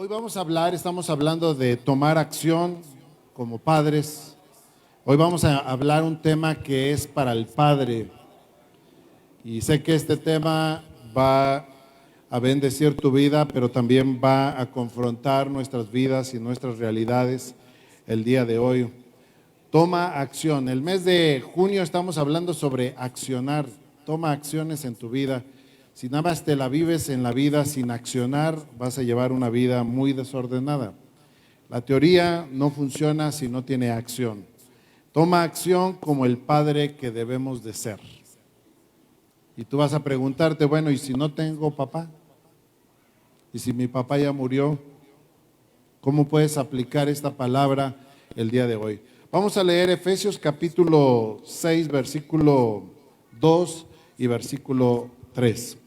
Hoy estamos hablando de tomar acción como padres. Hoy vamos a hablar un tema que es para el padre. Y sé que este tema va a bendecir tu vida, pero también va a confrontar nuestras vidas y nuestras realidades el día de hoy. Toma acción. El mes de junio estamos hablando sobre accionar. Toma acciones en tu vida. Si nada más te la vives en la vida sin accionar, vas a llevar una vida muy desordenada. La teoría no funciona si no tiene acción. Toma acción como el padre que debemos de ser. Y tú vas a preguntarte, bueno, ¿y si no tengo papá? ¿Y si mi papá ya murió? ¿Cómo puedes aplicar esta palabra el día de hoy? Vamos a leer Efesios capítulo 6, versículo 2 y versículo 3.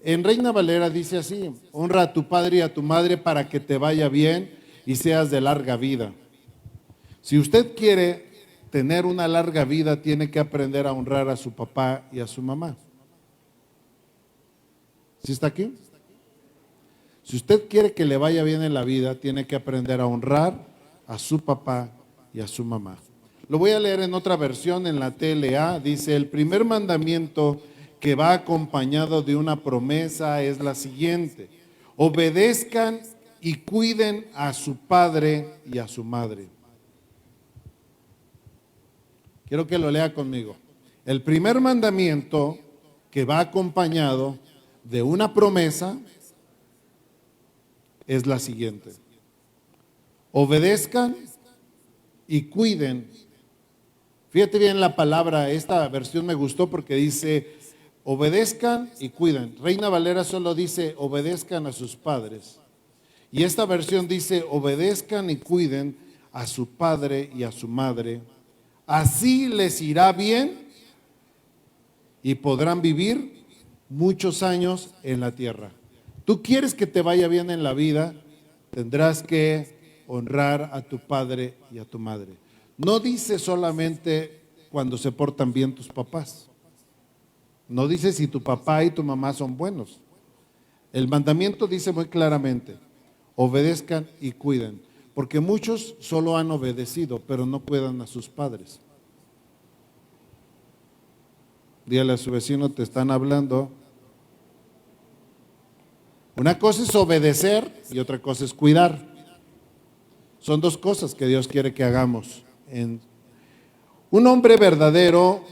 En Reina Valera dice así: honra a tu padre y a tu madre para que te vaya bien y seas de larga vida. Si usted quiere tener una larga vida, tiene que aprender a honrar a su papá y a su mamá. ¿Sí está aquí? Si usted quiere que le vaya bien en la vida, tiene que aprender a honrar a su papá y a su mamá. Lo voy a leer en otra versión, en la TLA. Dice: el primer mandamiento que va acompañado de una promesa es la siguiente: obedezcan y cuiden a su padre y a su madre. Quiero que lo lea conmigo. El primer mandamiento que va acompañado de una promesa es la siguiente: obedezcan y cuiden. Fíjate bien la palabra, esta versión me gustó porque dice obedezcan y cuiden. Reina Valera solo dice obedezcan a sus padres. Y esta versión dice obedezcan y cuiden a su padre y a su madre. Así les irá bien y podrán vivir muchos años en la tierra. Tú quieres que te vaya bien en la vida, tendrás que honrar a tu padre y a tu madre. No dice solamente cuando se portan bien tus papás. No dice si tu papá y tu mamá son buenos. El mandamiento dice muy claramente: obedezcan y cuiden. Porque muchos solo han obedecido, pero no cuidan a sus padres. Dígale a su vecino, te están hablando. Una cosa es obedecer y otra cosa es cuidar. Son dos cosas que Dios quiere que hagamos. Un hombre verdadero,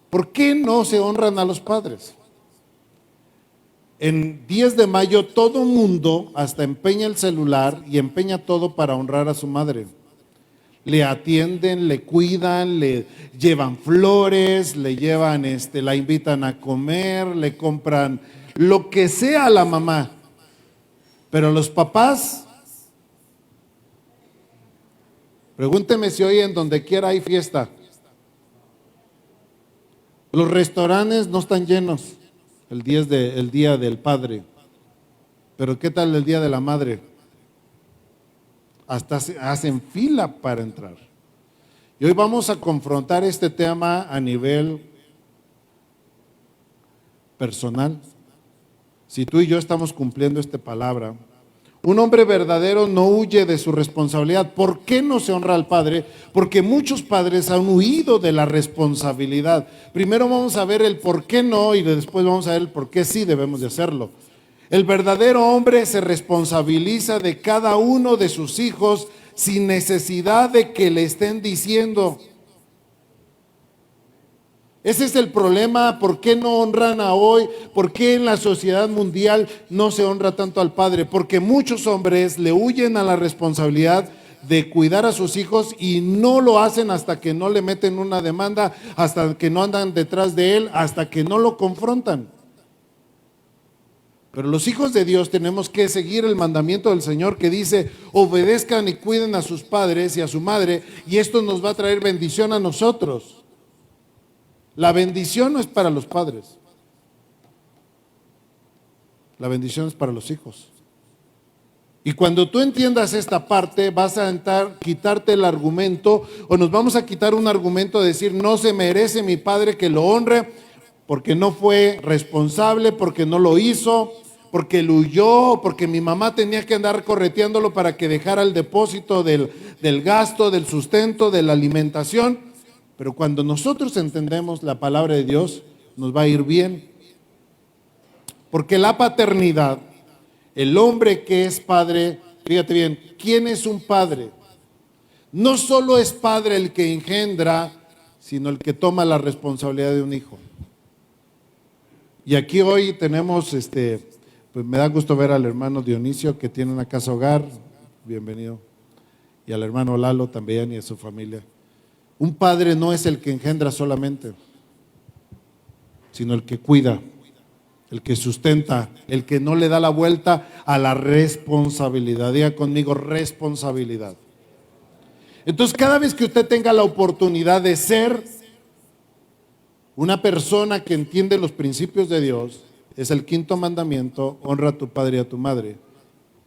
¿por qué no se honran a los padres? En 10 de mayo todo mundo hasta empeña el celular y empeña todo para honrar a su madre. Le atienden, le cuidan, le llevan flores, le llevan, la invitan a comer, le compran lo que sea a la mamá. Pero los papás, pregúnteme si hoy en donde quiera hay fiesta. Los restaurantes no están llenos el día del padre. Pero ¿qué tal el día de la madre? Hasta hacen fila para entrar. Y hoy vamos a confrontar este tema a nivel personal. Si tú y yo estamos cumpliendo esta palabra, un hombre verdadero no huye de su responsabilidad. ¿Por qué no se honra al padre? Porque muchos padres han huido de la responsabilidad. Primero vamos a ver el por qué no y después vamos a ver el por qué sí debemos de hacerlo. El verdadero hombre se responsabiliza de cada uno de sus hijos sin necesidad de que le estén diciendo. Ese es el problema. ¿Por qué no honran a hoy? ¿Por qué en la sociedad mundial no se honra tanto al padre? Porque muchos hombres le huyen a la responsabilidad de cuidar a sus hijos y no lo hacen hasta que no le meten una demanda, hasta que no andan detrás de él, hasta que no lo confrontan. Pero los hijos de Dios tenemos que seguir el mandamiento del Señor que dice: obedezcan y cuiden a sus padres y a su madre, y esto nos va a traer bendición a nosotros. La bendición no es para los padres. La bendición es para los hijos. Y cuando tú entiendas esta parte, vas a quitarte el argumento, o nos vamos a quitar un argumento de decir: no se merece mi padre que lo honre, porque no fue responsable, porque no lo hizo, porque él huyó, porque mi mamá tenía que andar correteándolo para que dejara el depósito del gasto, del sustento, de la alimentación. Pero cuando nosotros entendemos la palabra de Dios, nos va a ir bien. Porque la paternidad, el hombre que es padre, fíjate bien, ¿quién es un padre? No solo es padre el que engendra, sino el que toma la responsabilidad de un hijo. Y aquí hoy tenemos, pues me da gusto ver al hermano Dionisio que tiene una casa hogar, bienvenido, y al hermano Lalo también y a su familia. Un padre no es el que engendra solamente, sino el que cuida, el que sustenta, el que no le da la vuelta a la responsabilidad. Diga conmigo, responsabilidad. Entonces, cada vez que usted tenga la oportunidad de ser una persona que entiende los principios de Dios, es el quinto mandamiento: honra a tu padre y a tu madre.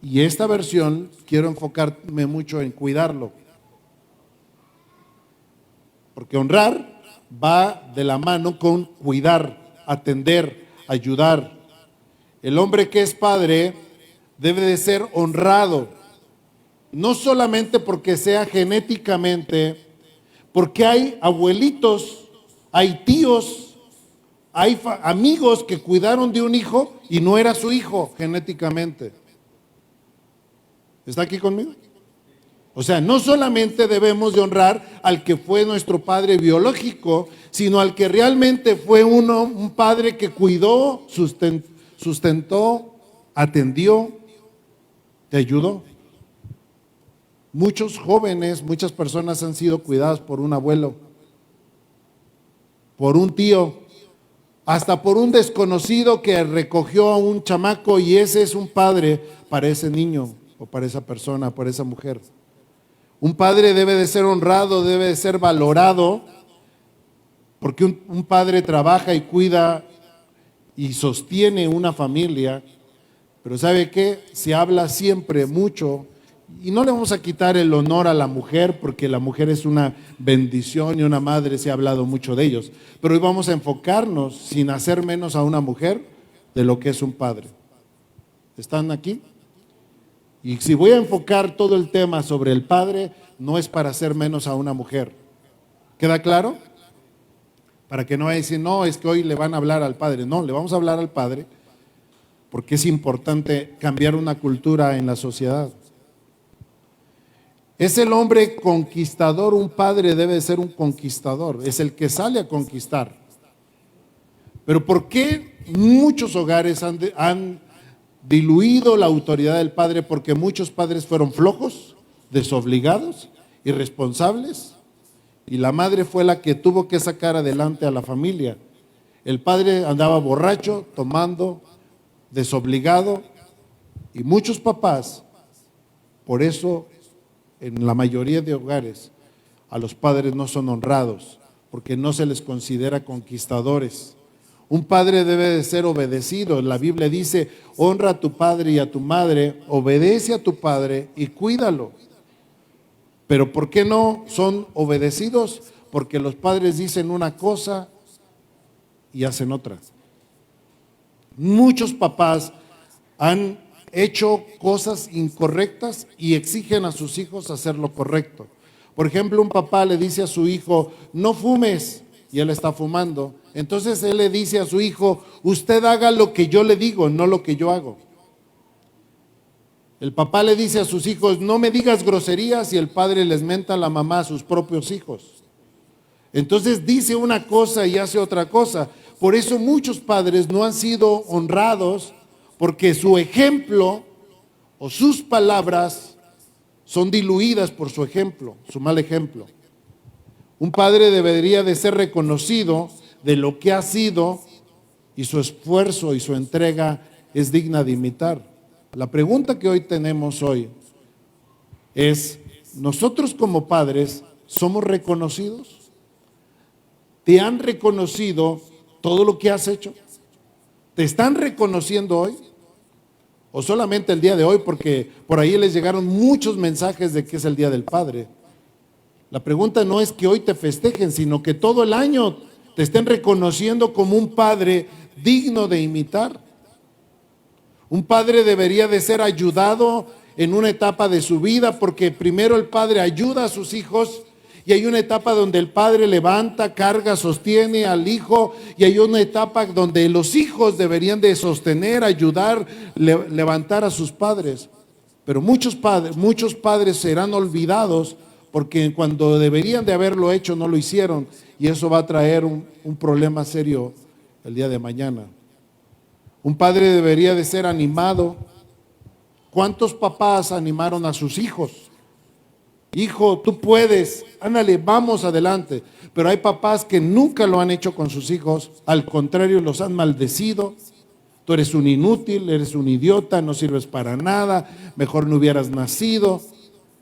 Y esta versión quiero enfocarme mucho en cuidarlo, porque honrar va de la mano con cuidar, atender, ayudar. El hombre que es padre debe de ser honrado, no solamente porque sea genéticamente, porque hay abuelitos, hay tíos, hay amigos que cuidaron de un hijo y no era su hijo genéticamente. ¿Está aquí conmigo? O sea, no solamente debemos de honrar al que fue nuestro padre biológico, sino al que realmente fue un padre que cuidó, sustentó, atendió, te ayudó. Muchos jóvenes, muchas personas han sido cuidadas por un abuelo, por un tío, hasta por un desconocido que recogió a un chamaco, y ese es un padre para ese niño o para esa persona, para esa mujer. Un padre debe de ser honrado, debe de ser valorado, porque un padre trabaja y cuida y sostiene una familia. Pero ¿sabe qué? Se habla siempre mucho, y no le vamos a quitar el honor a la mujer, porque la mujer es una bendición y una madre, se ha hablado mucho de ellos. Pero hoy vamos a enfocarnos, sin hacer menos a una mujer, de lo que es un padre. ¿Están aquí? Y si voy a enfocar todo el tema sobre el padre, no es para hacer menos a una mujer. ¿Queda claro? Para que no vaya a decir, no, es que hoy le van a hablar al padre. No, le vamos a hablar al padre, porque es importante cambiar una cultura en la sociedad. Es el hombre conquistador. Un padre debe ser un conquistador, es el que sale a conquistar. Pero ¿por qué muchos hogares han diluido la autoridad del padre? Porque muchos padres fueron flojos, desobligados, irresponsables, y la madre fue la que tuvo que sacar adelante a la familia. El padre andaba borracho, tomando, desobligado, y muchos papás, por eso en la mayoría de hogares, a los padres no son honrados, porque no se les considera conquistadores. Un padre debe de ser obedecido. La Biblia dice, honra a tu padre y a tu madre, obedece a tu padre y cuídalo. Pero ¿por qué no son obedecidos? Porque los padres dicen una cosa y hacen otra. Muchos papás han hecho cosas incorrectas y exigen a sus hijos hacer lo correcto. Por ejemplo, un papá le dice a su hijo, no fumes, y él está fumando. Entonces él le dice a su hijo, usted haga lo que yo le digo, no lo que yo hago. El papá le dice a sus hijos, no me digas groserías, y el padre les menta a la mamá a sus propios hijos. Entonces dice una cosa y hace otra cosa. Por eso muchos padres no han sido honrados, porque su ejemplo o sus palabras son diluidas por su ejemplo, su mal ejemplo. Un padre debería de ser reconocido de lo que ha sido, y su esfuerzo y su entrega es digna de imitar. La pregunta que hoy tenemos hoy es, ¿nosotros como padres somos reconocidos? ¿Te han reconocido todo lo que has hecho? ¿Te están reconociendo hoy? ¿O solamente el día de hoy? Porque por ahí les llegaron muchos mensajes de que es el Día del Padre. La pregunta no es que hoy te festejen, sino que todo el año te estén reconociendo como un padre digno de imitar. Un padre debería de ser ayudado en una etapa de su vida, porque primero el padre ayuda a sus hijos y hay una etapa donde el padre levanta, carga, sostiene al hijo, y hay una etapa donde los hijos deberían de sostener, ayudar, levantar a sus padres. Pero muchos padres serán olvidados porque cuando deberían de haberlo hecho no lo hicieron, y eso va a traer un problema serio el día de mañana. Un padre debería de ser animado. ¿Cuántos papás animaron a sus hijos? Hijo, tú puedes, ándale, vamos adelante. Pero hay papás que nunca lo han hecho con sus hijos, al contrario, los han maldecido. Tú eres un inútil, eres un idiota, no sirves para nada, mejor no hubieras nacido.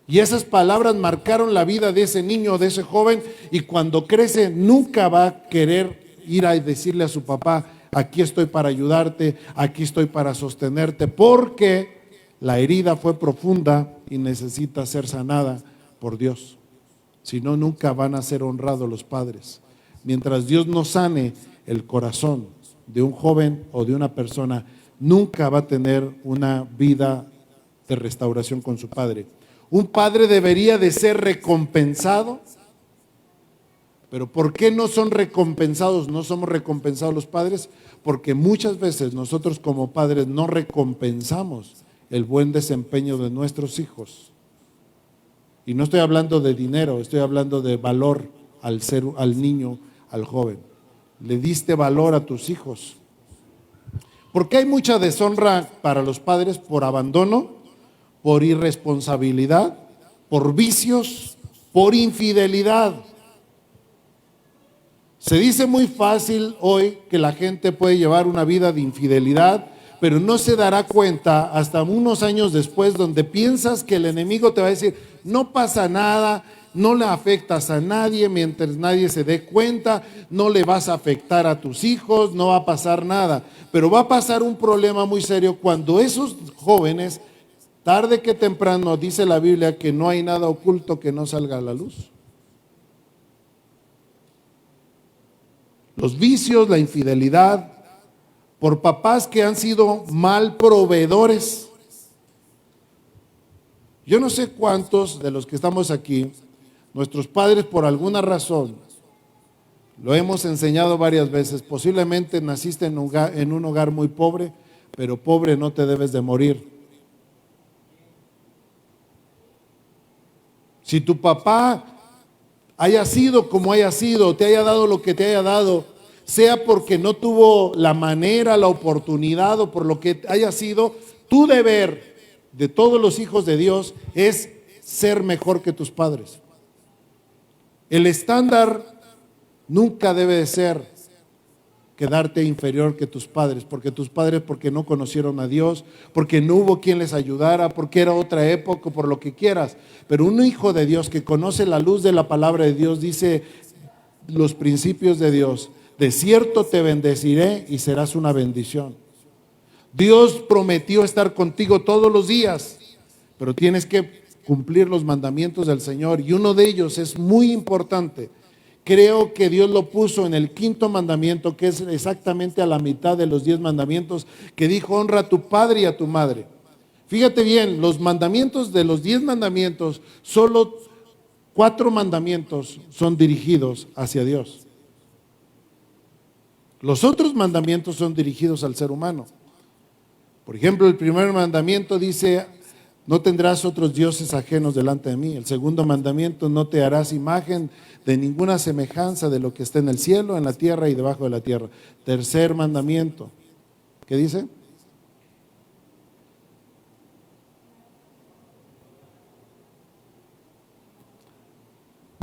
Y esas palabras marcaron la vida de ese niño o de ese joven, y cuando crece nunca va a querer ir a decirle a su papá: aquí estoy para ayudarte, aquí estoy para sostenerte, porque la herida fue profunda y necesita ser sanada por Dios. Si no, nunca van a ser honrados los padres. Mientras Dios no sane el corazón de un joven o de una persona, nunca va a tener una vida de restauración con su padre. Un padre debería de ser recompensado. Pero ¿por qué no son recompensados? No somos recompensados los padres, porque muchas veces nosotros como padres no recompensamos el buen desempeño de nuestros hijos. Y no estoy hablando de dinero, estoy hablando de valor al niño, al joven. Le diste valor a tus hijos. Porque hay mucha deshonra para los padres por abandono, por irresponsabilidad, por vicios, por infidelidad. Se dice muy fácil hoy que la gente puede llevar una vida de infidelidad, pero no se dará cuenta hasta unos años después, donde piensas que el enemigo te va a decir: no pasa nada, no le afectas a nadie, mientras nadie se dé cuenta, no le vas a afectar a tus hijos, no va a pasar nada. Pero va a pasar un problema muy serio cuando esos jóvenes, tarde que temprano, dice la Biblia que no hay nada oculto que no salga a la luz. Los vicios, la infidelidad, por papás que han sido mal proveedores. Yo no sé cuántos de los que estamos aquí, nuestros padres por alguna razón, lo hemos enseñado varias veces, posiblemente naciste en un hogar muy pobre, pero pobre no te debes de morir. Si tu papá haya sido como haya sido, te haya dado lo que te haya dado, sea porque no tuvo la manera, la oportunidad o por lo que haya sido, tu deber de todos los hijos de Dios es ser mejor que tus padres. El estándar nunca debe de ser quedarte inferior que tus padres, porque no conocieron a Dios, porque no hubo quien les ayudara, porque era otra época, por lo que quieras. Pero un hijo de Dios que conoce la luz de la palabra de Dios, dice los principios de Dios: de cierto te bendeciré y serás una bendición. Dios prometió estar contigo todos los días, pero tienes que cumplir los mandamientos del Señor, y uno de ellos es muy importante. Creo que Dios lo puso en el 5.º mandamiento, que es exactamente a la mitad de los 10 mandamientos, que dijo: honra a tu padre y a tu madre. Fíjate bien, los mandamientos de los 10 mandamientos, solo 4 mandamientos son dirigidos hacia Dios. Los otros mandamientos son dirigidos al ser humano. Por ejemplo, el primer mandamiento dice: no tendrás otros dioses ajenos delante de mí. El segundo mandamiento: no te harás imagen de ninguna semejanza de lo que está en el cielo, en la tierra y debajo de la tierra. Tercer mandamiento, ¿qué dice?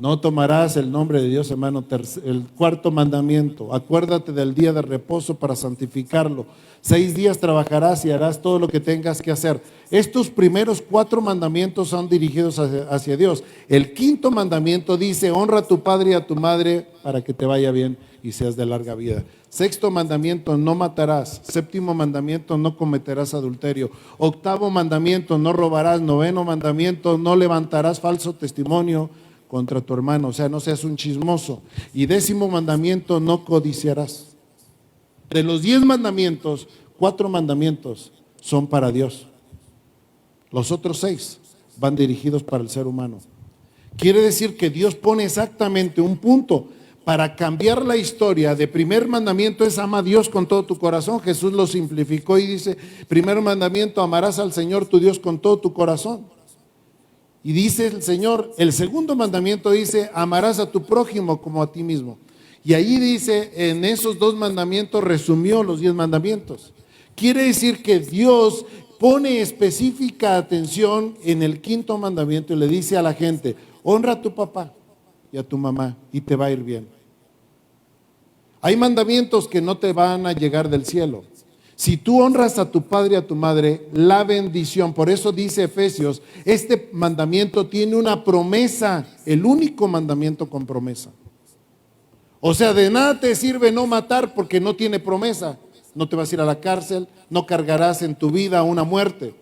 No tomarás el nombre de Dios en vano. El 4.º mandamiento: acuérdate del día de reposo para santificarlo. 6 días trabajarás y harás todo lo que tengas que hacer. Estos primeros 4 mandamientos son dirigidos hacia Dios. El 5.º mandamiento dice: honra a tu padre y a tu madre para que te vaya bien y seas de larga vida. 6.º mandamiento: no matarás. 7.º mandamiento: no cometerás adulterio. 8.º mandamiento: no robarás. 9.º mandamiento: no levantarás falso testimonio contra tu hermano, o sea, no seas un chismoso. Y 10.º mandamiento: no codiciarás. De los 10 mandamientos, 4 mandamientos son para Dios. Los otros 6 van dirigidos para el ser humano. Quiere decir que Dios pone exactamente un punto para cambiar la historia. De primer mandamiento es ama a Dios con todo tu corazón. Jesús lo simplificó y dice, primer mandamiento, amarás al Señor tu Dios con todo tu corazón. Y dice el Señor, el segundo mandamiento dice, amarás a tu prójimo como a ti mismo. Y ahí dice, en esos 2 mandamientos resumió los 10 mandamientos. Quiere decir que Dios pone específica atención en el 5.º mandamiento y le dice a la gente, honra a tu papá y a tu mamá y te va a ir bien. Hay mandamientos que no te van a llegar del cielo. Si tú honras a tu padre y a tu madre, la bendición, por eso dice Efesios, este mandamiento tiene una promesa, el único mandamiento con promesa. O sea, de nada te sirve no matar porque no tiene promesa. No te vas a ir a la cárcel, no cargarás en tu vida una muerte.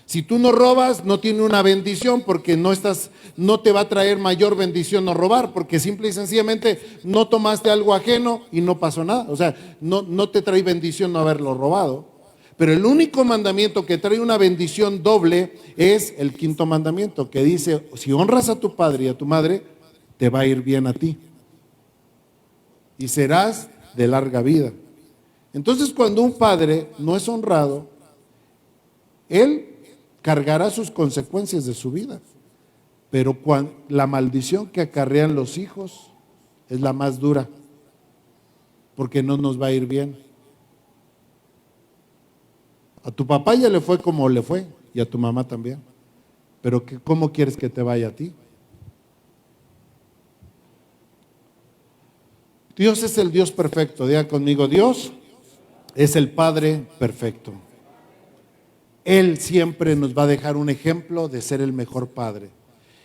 Si tú no robas, no tiene una bendición porque no te va a traer mayor bendición no robar, porque simple y sencillamente no tomaste algo ajeno y no pasó nada. O sea, no te trae bendición no haberlo robado. Pero el único mandamiento que trae una bendición doble es el 5.º mandamiento, que dice, si honras a tu padre y a tu madre, te va a ir bien a ti. Y serás de larga vida. Entonces, cuando un padre no es honrado, él cargará sus consecuencias de su vida. Pero la maldición que acarrean los hijos es la más dura, porque no nos va a ir bien. A tu papá ya le fue como le fue, y a tu mamá también. Pero ¿cómo quieres que te vaya a ti? Dios es el Dios perfecto. Diga conmigo, Dios es el Padre perfecto. Él siempre nos va a dejar un ejemplo de ser el mejor padre.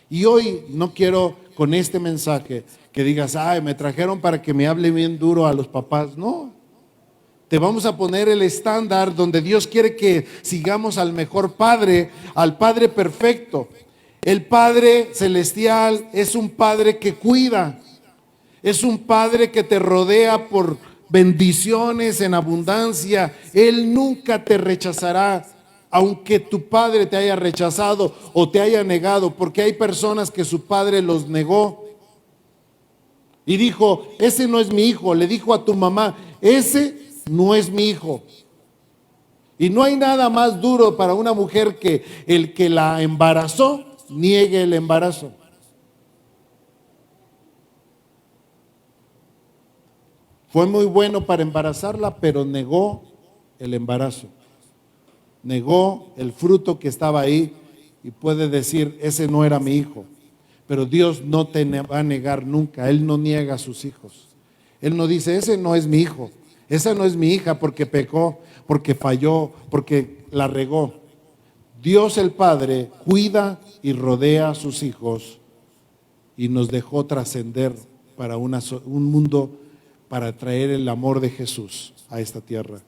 Y hoy no quiero con este mensaje que digas, ay, me trajeron para que me hable bien duro a los papás. No, te vamos a poner el estándar donde Dios quiere que sigamos al mejor padre, al Padre perfecto. El Padre celestial es un Padre que cuida, es un Padre que te rodea por bendiciones en abundancia. Él nunca te rechazará, aunque tu padre te haya rechazado o te haya negado, porque hay personas que su padre los negó y dijo, ese no es mi hijo. Le dijo a tu mamá, ese no es mi hijo. Y no hay nada más duro para una mujer que el que la embarazó niegue el embarazo. Fue muy bueno para embarazarla, pero negó el embarazo. Negó el fruto que estaba ahí y puede decir, ese no era mi hijo. Pero Dios no te va a negar nunca. Él no niega a sus hijos. Él no dice, ese no es mi hijo, esa no es mi hija porque pecó, porque falló, porque la regó. Dios el Padre cuida y rodea a sus hijos y nos dejó trascender para un mundo, para traer el amor de Jesús a esta tierra.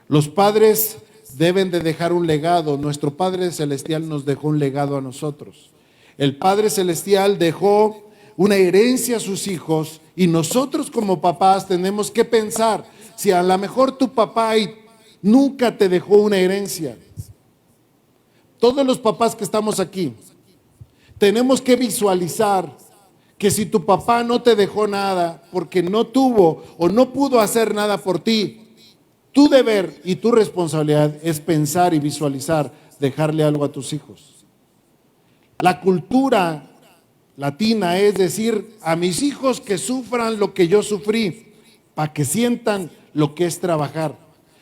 Los padres deben de dejar un legado. Nuestro Padre Celestial nos dejó un legado a nosotros. El Padre Celestial dejó una herencia a sus hijos y nosotros como papás tenemos que pensar, si a lo mejor tu papá nunca te dejó una herencia. Todos los papás que estamos aquí tenemos que visualizar que si tu papá no te dejó nada porque no tuvo o no pudo hacer nada por ti, tu deber y tu responsabilidad es pensar y visualizar dejarle algo a tus hijos. La cultura latina es decir, a mis hijos que sufran lo que yo sufrí, para que sientan lo que es trabajar.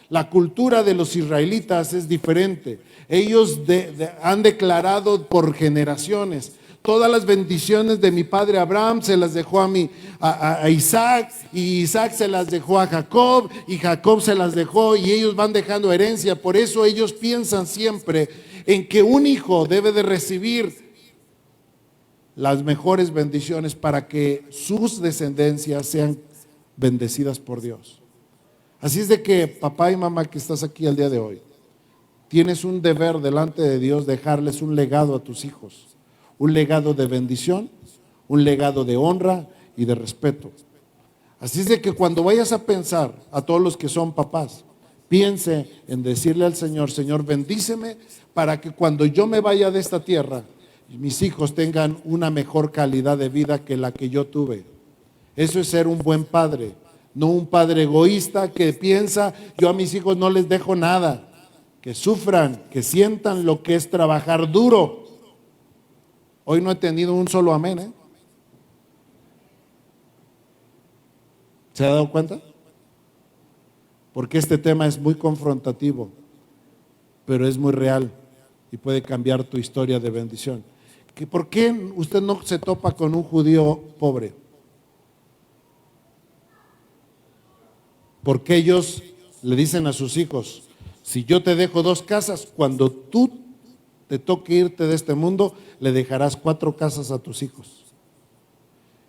La cultura de los israelitas es diferente. Ellos han declarado por generaciones, todas las bendiciones de mi padre Abraham se las dejó a Isaac, y Isaac se las dejó a Jacob, y Jacob se las dejó, y ellos van dejando herencia. Por eso ellos piensan siempre en que un hijo debe de recibir las mejores bendiciones para que sus descendencias sean bendecidas por Dios. Así es de que papá y mamá que estás aquí el día de hoy, tienes un deber delante de Dios, dejarles un legado a tus hijos. Un legado de bendición, un legado de honra y de respeto. Así es de que cuando vayas a pensar, a todos los que son papás, piense en decirle al Señor: Señor, bendíceme para que cuando yo me vaya de esta tierra, mis hijos tengan una mejor calidad de vida que la que yo tuve. Eso es ser un buen padre, no un padre egoísta que piensa: yo a mis hijos no les dejo nada. Que sufran, que sientan lo que es trabajar duro. Hoy no he tenido un solo amén, ¿eh? ¿Se ha dado cuenta? Porque este tema es muy confrontativo, pero es muy real y puede cambiar tu historia de bendición. ¿Por qué usted no se topa con un judío pobre? Porque ellos le dicen a sus hijos: si yo te dejo 2 casas, cuando tú te toque irte de este mundo, le dejarás 4 casas a tus hijos.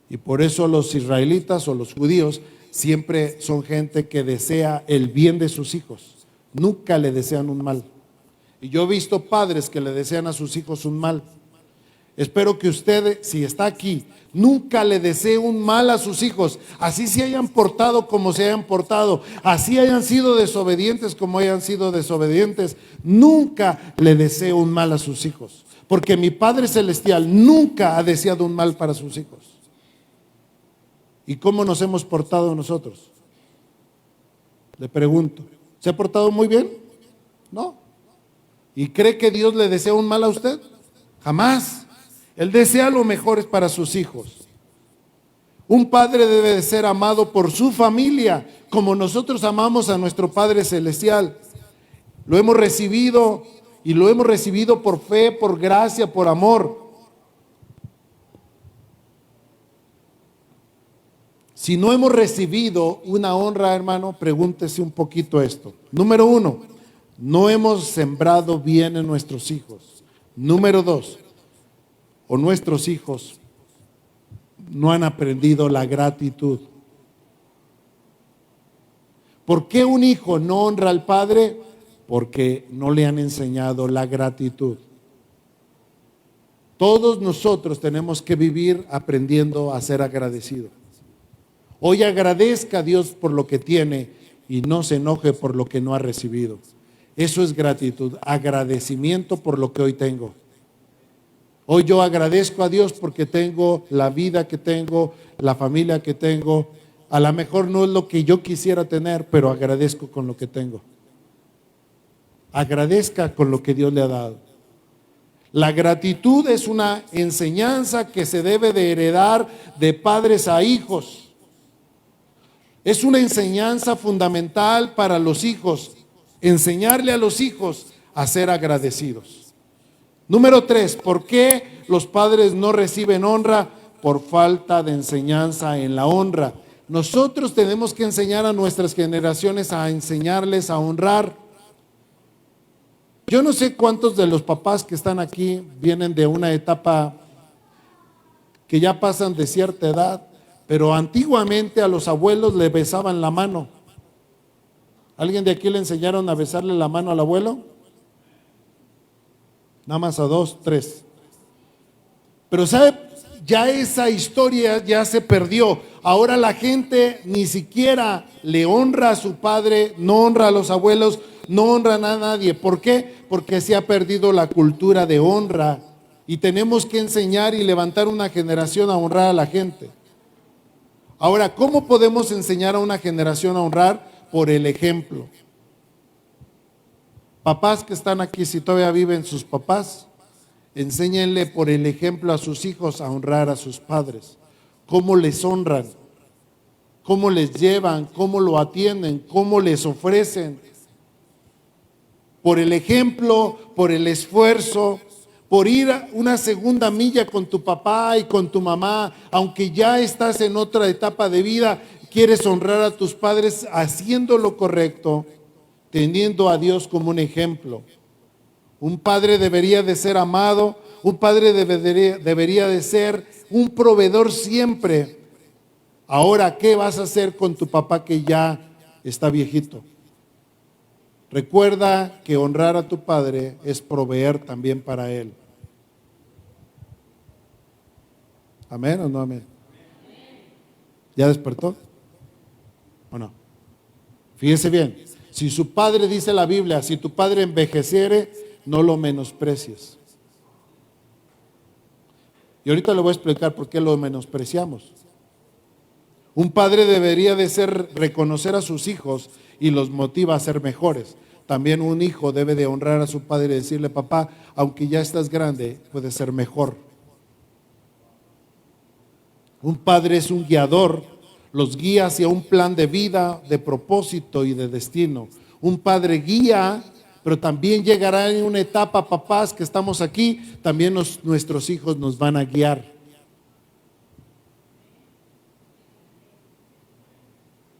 Y por eso los israelitas o los judíos siempre son gente que desea el bien de sus hijos. Nunca le desean un mal. Y yo he visto padres que le desean a sus hijos un mal. Espero que usted, si está aquí, nunca le desee un mal a sus hijos, así se hayan portado como se hayan portado, así hayan sido desobedientes como hayan sido desobedientes. Nunca le desee un mal a sus hijos, porque mi Padre Celestial nunca ha deseado un mal para sus hijos. ¿Y cómo nos hemos portado nosotros? Le pregunto, ¿se ha portado muy bien? No. ¿Y cree que Dios le desea un mal a usted? Jamás. Él desea lo mejor para sus hijos. Un padre debe de ser amado por su familia, como nosotros amamos a nuestro Padre Celestial. Lo hemos recibido y lo hemos recibido por fe, por gracia, por amor. Si no hemos recibido una honra, hermano, pregúntese un poquito esto. Número 1, no hemos sembrado bien en nuestros hijos. Número 2, o nuestros hijos no han aprendido la gratitud. ¿Por qué un hijo no honra al padre? Porque no le han enseñado la gratitud. Todos nosotros tenemos que vivir aprendiendo a ser agradecidos. Hoy agradezca a Dios por lo que tiene y no se enoje por lo que no ha recibido. Eso es gratitud, agradecimiento por lo que hoy tengo. Hoy yo agradezco a Dios porque tengo la vida que tengo, la familia que tengo. A lo mejor no es lo que yo quisiera tener, pero agradezco con lo que tengo. Agradezca con lo que Dios le ha dado. La gratitud es una enseñanza que se debe de heredar de padres a hijos. Es una enseñanza fundamental para los hijos, enseñarle a los hijos a ser agradecidos. Número 3, ¿por qué los padres no reciben honra? Por falta de enseñanza en la honra. Nosotros tenemos que enseñar a nuestras generaciones a enseñarles a honrar. Yo no sé cuántos de los papás que están aquí vienen de una etapa que ya pasan de cierta edad, pero antiguamente a los abuelos le besaban la mano. ¿Alguien de aquí le enseñaron a besarle la mano al abuelo? Nada más a 2, 3. Pero ¿sabe? Ya esa historia ya se perdió. Ahora la gente ni siquiera le honra a su padre, no honra a los abuelos, no honra a nadie. ¿Por qué? Porque se ha perdido la cultura de honra. Y tenemos que enseñar y levantar una generación a honrar a la gente. Ahora, ¿cómo podemos enseñar a una generación a honrar? Por el ejemplo. Papás que están aquí, si todavía viven sus papás, enséñenle por el ejemplo a sus hijos a honrar a sus padres. ¿Cómo les honran? ¿Cómo les llevan? ¿Cómo lo atienden? ¿Cómo les ofrecen? Por el ejemplo, por el esfuerzo, por ir a una segunda milla con tu papá y con tu mamá, aunque ya estás en otra etapa de vida, quieres honrar a tus padres haciendo lo correcto, teniendo a Dios como un ejemplo. Un padre debería de ser amado, un padre debería de ser un proveedor siempre. Ahora, ¿qué vas a hacer con tu papá que ya está viejito? Recuerda que honrar a tu padre es proveer también para él. ¿Amén o no amén? ¿Ya despertó? ¿O no? Fíjese bien. Si su padre, dice la Biblia, si tu padre envejeciere, no lo menosprecies. Y ahorita le voy a explicar por qué lo menospreciamos. Un padre debería de reconocer a sus hijos y los motiva a ser mejores. También un hijo debe de honrar a su padre y decirle: papá, aunque ya estás grande, puedes ser mejor. Un padre es un guiador, los guía hacia un plan de vida, de propósito y de destino. Un padre guía, pero también llegará en una etapa, papás que estamos aquí, también nuestros hijos nos van a guiar.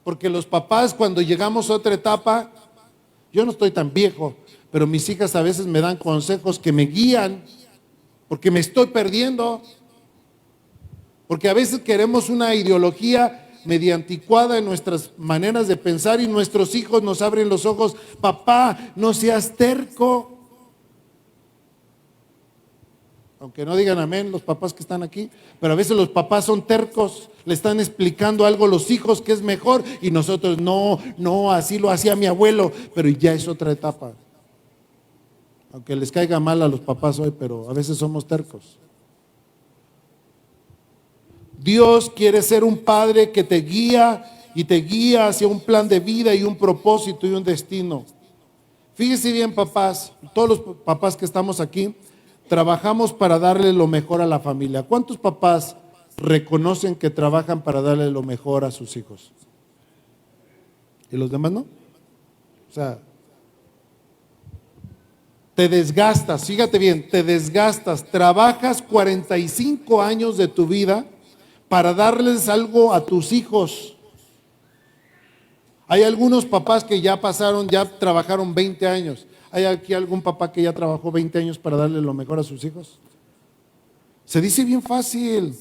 Porque los papás, cuando llegamos a otra etapa, yo no estoy tan viejo, pero mis hijas a veces me dan consejos que me guían, porque me estoy perdiendo. Porque a veces queremos una ideología medio anticuada en nuestras maneras de pensar y nuestros hijos nos abren los ojos: papá, no seas terco. Aunque no digan amén los papás que están aquí, pero a veces los papás son tercos, le están explicando algo a los hijos que es mejor y nosotros: no, así lo hacía mi abuelo, pero ya es otra etapa. Aunque les caiga mal a los papás hoy, pero a veces somos tercos. Dios quiere ser un padre que te guía y te guía hacia un plan de vida y un propósito y un destino. Fíjese bien, papás, todos los papás que estamos aquí, trabajamos para darle lo mejor a la familia. ¿Cuántos papás reconocen que trabajan para darle lo mejor a sus hijos? ¿Y los demás no? O sea, te desgastas, fíjate bien, te desgastas, trabajas 45 años de tu vida para darles algo a tus hijos. Hay algunos papás que ya trabajaron 20 años. ¿Hay aquí algún papá que ya trabajó 20 años para darle lo mejor a sus hijos? Se dice bien fácil.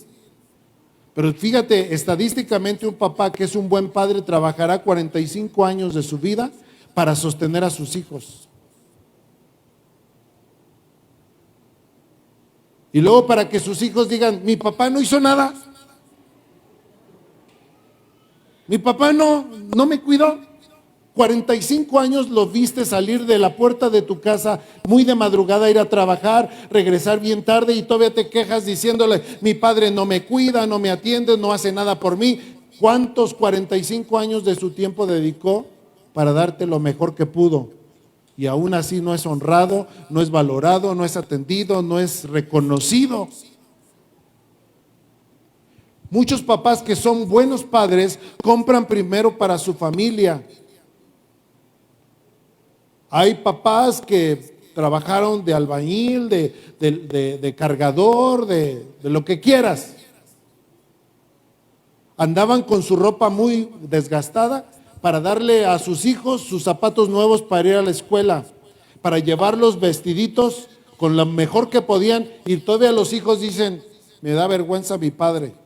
Pero fíjate, estadísticamente un papá que es un buen padre trabajará 45 años de su vida para sostener a sus hijos. Y luego para que sus hijos digan: mi papá no hizo nada. Mi papá no me cuidó. 45 años lo viste salir de la puerta de tu casa muy de madrugada, ir a trabajar, regresar bien tarde y todavía te quejas diciéndole: mi padre no me cuida, no me atiende, no hace nada por mí. ¿Cuántos 45 años de su tiempo dedicó para darte lo mejor que pudo? Y aún así no es honrado, no es valorado, no es atendido, no es reconocido. Muchos papás que son buenos padres compran primero para su familia. Hay papás que trabajaron de albañil, de cargador, de lo que quieras. Andaban con su ropa muy desgastada para darle a sus hijos sus zapatos nuevos para ir a la escuela, para llevarlos vestiditos con lo mejor que podían, y todavía los hijos dicen: me da vergüenza mi padre.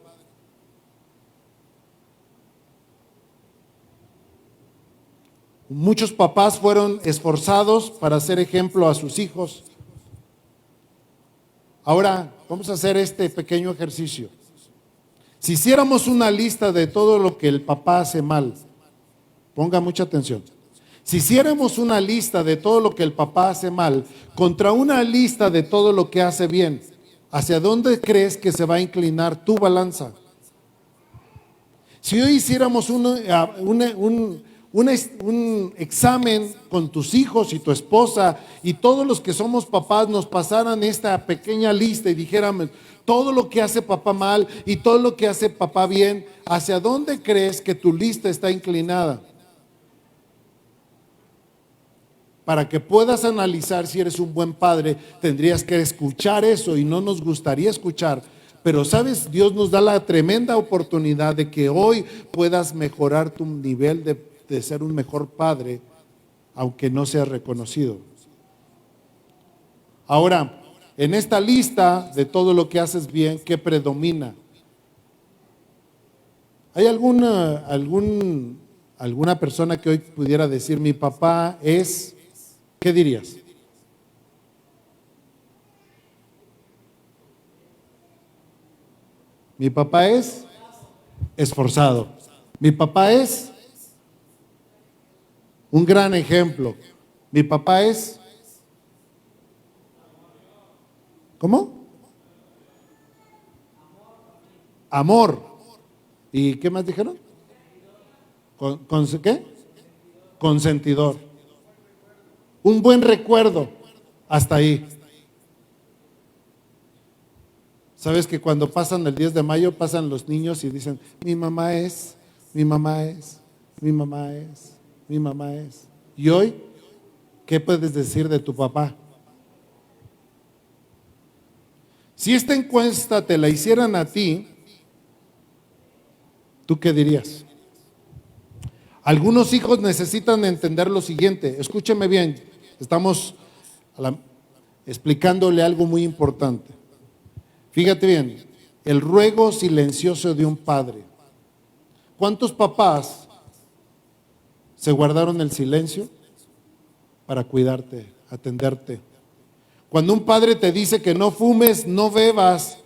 Muchos papás fueron esforzados para ser ejemplo a sus hijos. Ahora vamos a hacer este pequeño ejercicio. Si hiciéramos una lista de todo lo que el papá hace mal, ponga mucha atención. Si hiciéramos una lista de todo lo que el papá hace mal contra una lista de todo lo que hace bien, ¿hacia dónde crees que se va a inclinar tu balanza? Si hoy hiciéramos un examen con tus hijos y tu esposa y todos los que somos papás nos pasaran esta pequeña lista y dijéramos todo lo que hace papá mal y todo lo que hace papá bien, ¿hacia dónde crees que tu lista está inclinada? Para que puedas analizar si eres un buen padre, tendrías que escuchar eso, y no nos gustaría escuchar. Pero sabes, Dios nos da la tremenda oportunidad de que hoy puedas mejorar tu nivel de ser un mejor padre, aunque no seas reconocido. Ahora, en esta lista de todo lo que haces bien, ¿qué predomina? ¿Hay alguna persona que hoy pudiera decir: mi papá es... ¿Qué dirías? Mi papá es esforzado. Mi papá es Un gran ejemplo. Mi papá es, ¿cómo? Amor. ¿Y qué más dijeron? ¿Qué? Consentidor. Un buen recuerdo. Hasta ahí. ¿Sabes que cuando pasan el 10 de mayo pasan los niños y dicen, mi mamá es, mi mamá es, mi mamá es, mi mamá es? Y hoy, ¿qué puedes decir de tu papá? Si esta encuesta te la hicieran a ti, ¿tú qué dirías? Algunos hijos necesitan entender lo siguiente. Escúcheme bien, estamos explicándole algo muy importante. Fíjate bien, el ruego silencioso de un padre. ¿Cuántos papás se guardaron el silencio para cuidarte, atenderte? Cuando un padre te dice que no fumes, no bebas,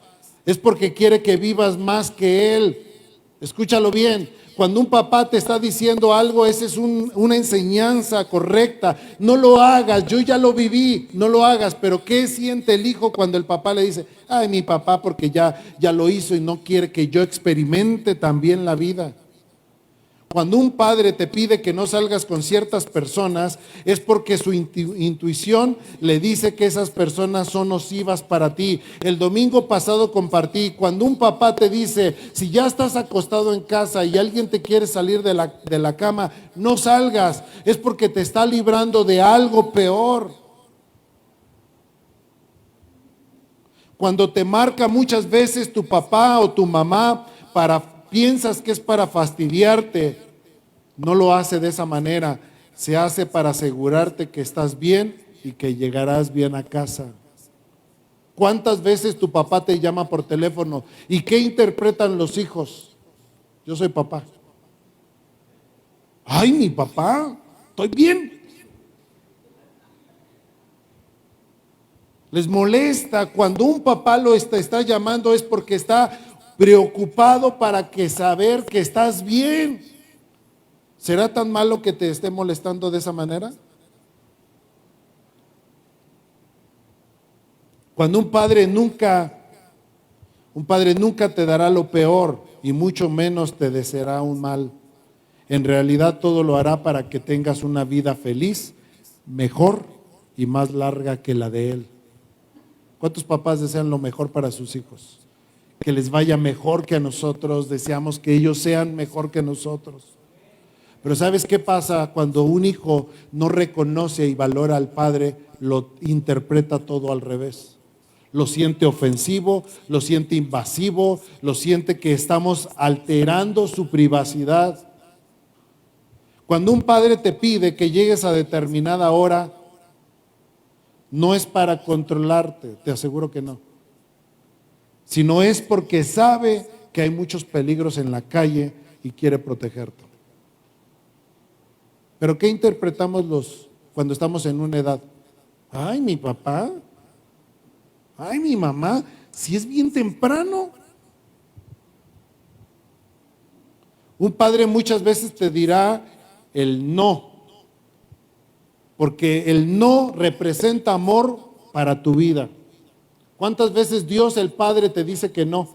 es porque quiere que vivas más que él. Escúchalo bien. Cuando un papá te está diciendo algo, esa es una enseñanza correcta. No lo hagas, yo ya lo viví, no lo hagas. Pero ¿qué siente el hijo cuando el papá le dice, ay, mi papá porque ya lo hizo y no quiere que yo experimente también la vida? Cuando un padre te pide que no salgas con ciertas personas, es porque su intuición le dice que esas personas son nocivas para ti. El domingo pasado compartí, cuando un papá te dice, si ya estás acostado en casa y alguien te quiere salir de la cama, no salgas, es porque te está librando de algo peor. Cuando te marca muchas veces tu papá o tu mamá piensas que es para fastidiarte, no lo hace de esa manera, se hace para asegurarte que estás bien y que llegarás bien a casa. ¿Cuántas veces tu papá te llama por teléfono? ¿Y qué interpretan los hijos? Yo soy papá. Ay, mi papá, estoy bien. Les molesta cuando un papá lo está llamando, es porque está preocupado para saber que estás bien. ¿Será tan malo que te esté molestando de esa manera? Cuando un padre nunca te dará lo peor y mucho menos te deseará un mal. En realidad todo lo hará para que tengas una vida feliz, mejor y más larga que la de él. ¿Cuántos papás desean lo mejor para sus hijos? Que les vaya mejor que a nosotros, deseamos que ellos sean mejor que nosotros. Pero ¿sabes qué pasa? Cuando un hijo no reconoce y valora al padre, lo interpreta todo al revés. Lo siente ofensivo, lo siente invasivo, lo siente que estamos alterando su privacidad. Cuando un padre te pide que llegues a determinada hora, no es para controlarte, te aseguro que no. Sino es porque sabe que hay muchos peligros en la calle y quiere protegerte. Pero ¿qué interpretamos cuando estamos en una edad? Ay, mi papá. Ay, mi mamá. Si es bien temprano. Un padre muchas veces te dirá el no. Porque el no representa amor para tu vida. ¿Cuántas veces Dios el Padre te dice que no?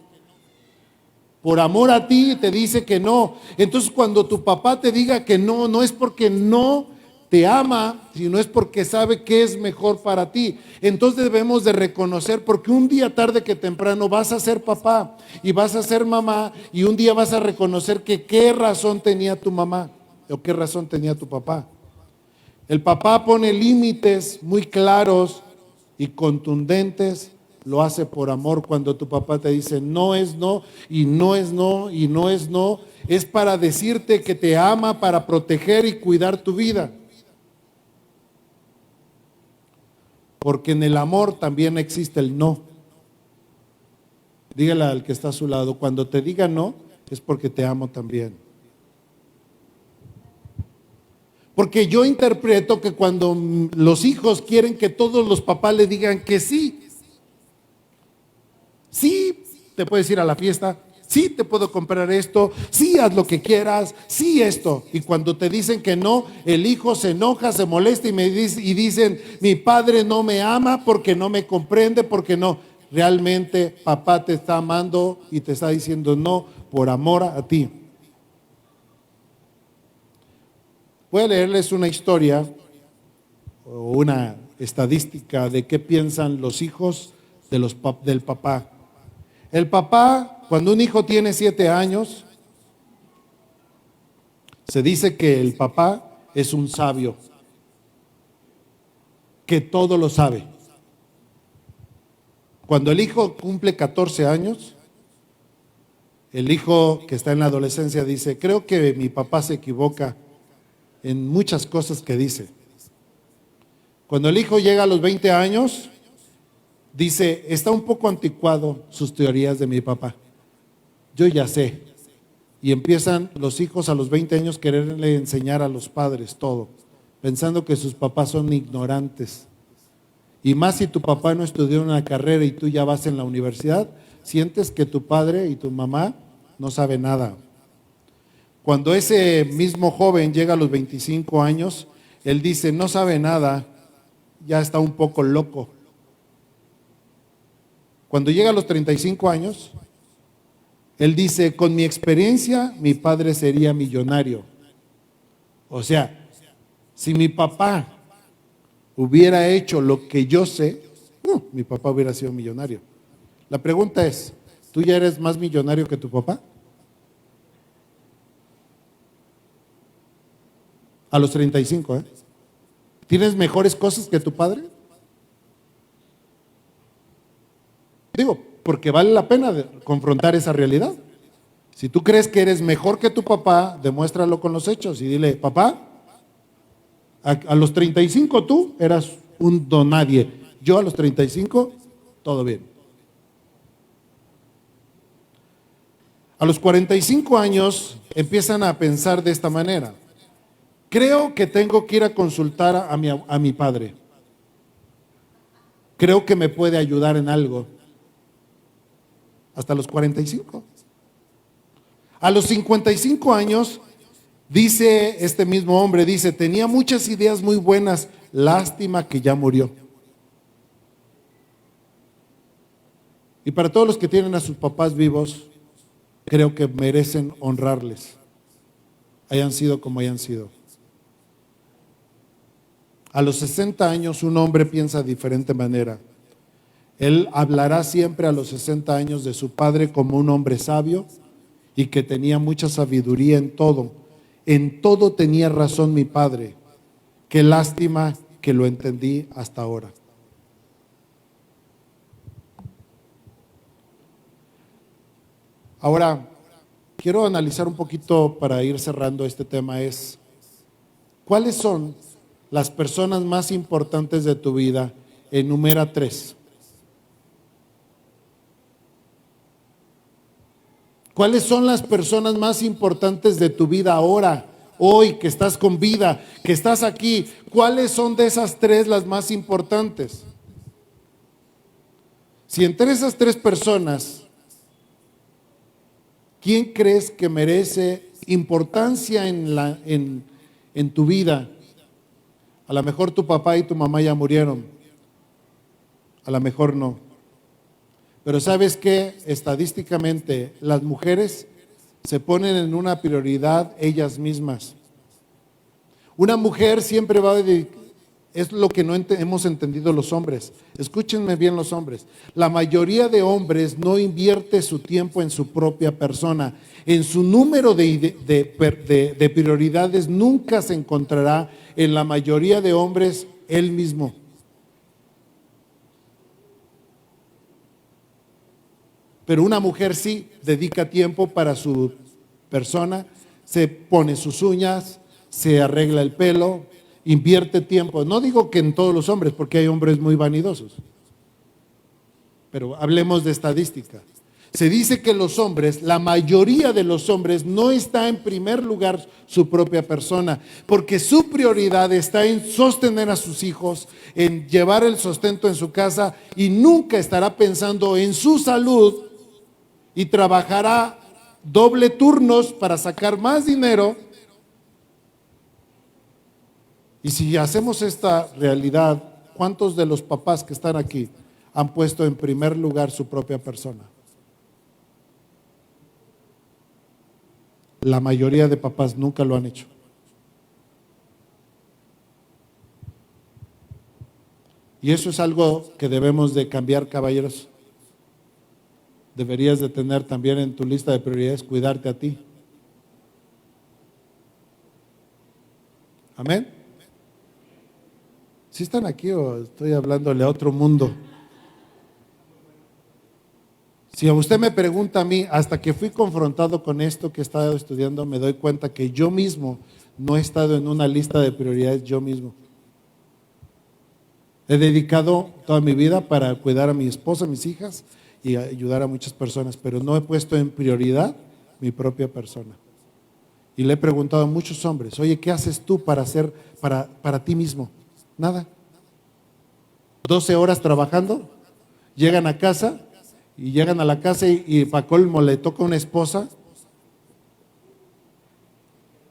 Por amor a ti te dice que no. Entonces cuando tu papá te diga que no, no es porque no te ama, sino es porque sabe que es mejor para ti. Entonces debemos de reconocer, porque un día tarde que temprano vas a ser papá y vas a ser mamá, y un día vas a reconocer que qué razón tenía tu mamá o qué razón tenía tu papá. El papá pone límites muy claros y contundentes. Lo hace por amor. Cuando tu papá te dice no es no, y no es no, y no es no, es para decirte que te ama, para proteger y cuidar tu vida. Porque en el amor también existe el no. Dígale al que está a su lado, cuando te diga no, es porque te amo también. Porque yo interpreto que cuando los hijos quieren que todos los papás le digan que sí, sí, te puedes ir a la fiesta, sí te puedo comprar esto, sí haz lo que quieras, sí esto. Y cuando te dicen que no, el hijo se enoja, se molesta y dicen, mi padre no me ama porque no me comprende, porque no. Realmente papá te está amando y te está diciendo no por amor a ti. Voy a leerles una historia o una estadística de qué piensan los hijos del papá. El papá, cuando un hijo tiene 7 años, se dice que el papá es un sabio, que todo lo sabe. Cuando el hijo cumple 14 años, el hijo que está en la adolescencia dice, creo que mi papá se equivoca en muchas cosas que dice. Cuando el hijo llega a los 20 años, dice, está un poco anticuado sus teorías de mi papá. Yo ya sé. Y empiezan los hijos a los 20 años quererle enseñar a los padres todo, pensando que sus papás son ignorantes. Y más si tu papá no estudió una carrera y tú ya vas en la universidad, sientes que tu padre y tu mamá no saben nada. Cuando ese mismo joven llega a los 25 años, él dice, no sabe nada, ya está un poco loco. Cuando llega a los 35 años, él dice, con mi experiencia, mi padre sería millonario. O sea, si mi papá hubiera hecho lo que yo sé, no, mi papá hubiera sido millonario. La pregunta es, ¿tú ya eres más millonario que tu papá? A los 35, ¿eh? ¿Tienes mejores cosas que tu padre? Digo, porque vale la pena confrontar esa realidad. Si tú crees que eres mejor que tu papá, demuéstralo con los hechos y dile, papá, a los 35 tú eras un don nadie. Yo a los 35, todo bien. A los 45 años empiezan a pensar de esta manera. Creo que tengo que ir a consultar a mi padre. Creo que me puede ayudar en algo. Hasta los 45. A los 55 años, dice este mismo hombre, dice, tenía muchas ideas muy buenas, lástima que ya murió. Y para todos los que tienen a sus papás vivos, creo que merecen honrarles, hayan sido como hayan sido. A los 60 años un hombre piensa de diferente manera. Él hablará siempre a los 60 años de su padre como un hombre sabio y que tenía mucha sabiduría en todo. En todo tenía razón mi padre. Qué lástima que lo entendí hasta ahora. Ahora, quiero analizar un poquito para ir cerrando este tema ¿cuáles son las personas más importantes de tu vida? Enumera 3. ¿Cuáles son las personas más importantes de tu vida ahora, hoy, que estás con vida, que estás aquí? ¿Cuáles son de esas 3 las más importantes? Si entre esas 3 personas, ¿quién crees que merece importancia en tu vida? A lo mejor tu papá y tu mamá ya murieron, a lo mejor no. Pero ¿sabes qué? Estadísticamente, las mujeres se ponen en una prioridad ellas mismas. Una mujer siempre va a dedicar, es lo que no hemos entendido los hombres. Escúchenme bien los hombres. La mayoría de hombres no invierte su tiempo en su propia persona. En su número de prioridades nunca se encontrará en la mayoría de hombres él mismo. Pero una mujer sí dedica tiempo para su persona, se pone sus uñas, se arregla el pelo, invierte tiempo. No digo que en todos los hombres, porque hay hombres muy vanidosos. Pero hablemos de estadística. Se dice que los hombres, la mayoría de los hombres, no está en primer lugar su propia persona, porque su prioridad está en sostener a sus hijos, en llevar el sustento en su casa y nunca estará pensando en su salud y trabajará doble turnos para sacar más dinero. Y si hacemos esta realidad, ¿cuántos de los papás que están aquí han puesto en primer lugar su propia persona? La mayoría de papás nunca lo han hecho. Y eso es algo que debemos de cambiar, caballeros. Deberías de tener también en tu lista de prioridades cuidarte a ti. Amén. ¿Sí están aquí o estoy hablándole a otro mundo? Si a usted me pregunta a mí, hasta que fui confrontado con esto que he estado estudiando, me doy cuenta que yo mismo no he estado en una lista de prioridades yo mismo. He dedicado toda mi vida para cuidar a mi esposa, a mis hijas y ayudar a muchas personas, pero no he puesto en prioridad mi propia persona. Y le he preguntado a muchos hombres, oye, ¿qué haces tú para hacer para ti mismo? Nada. 12 horas trabajando, llegan a casa y llegan a la casa y para colmo le toca una esposa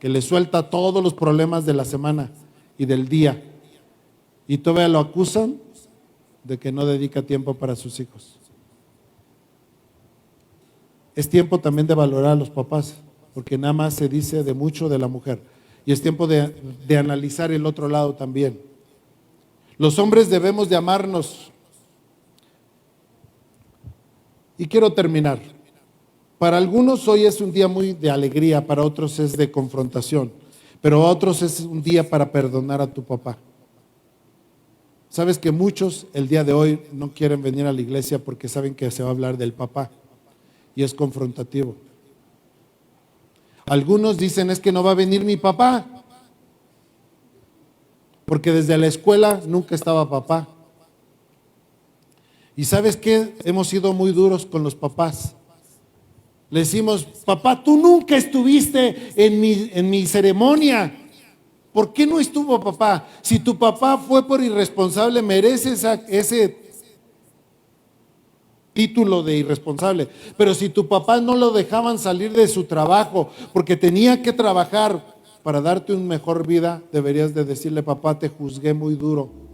que le suelta todos los problemas de la semana y del día. Y todavía lo acusan de que no dedica tiempo para sus hijos. Es tiempo también de valorar a los papás, porque nada más se dice de mucho de la mujer. Y es tiempo de analizar el otro lado también. Los hombres debemos de amarnos. Y quiero terminar. Para algunos hoy es un día muy de alegría, para otros es de confrontación, pero a otros es un día para perdonar a tu papá. Sabes que muchos el día de hoy no quieren venir a la iglesia porque saben que se va a hablar del papá y es confrontativo. Algunos dicen es que no va a venir mi papá porque desde la escuela nunca estaba papá. Y sabes que hemos sido muy duros con los papás. Le decimos, papá, tú nunca estuviste en mi ceremonia. ¿Por qué no estuvo papá? Si tu papá fue por irresponsable, merece ese título de irresponsable. Pero si tu papá no lo dejaban salir de su trabajo porque tenía que trabajar para darte una mejor vida, deberías de decirle, papá, te juzgué muy duro.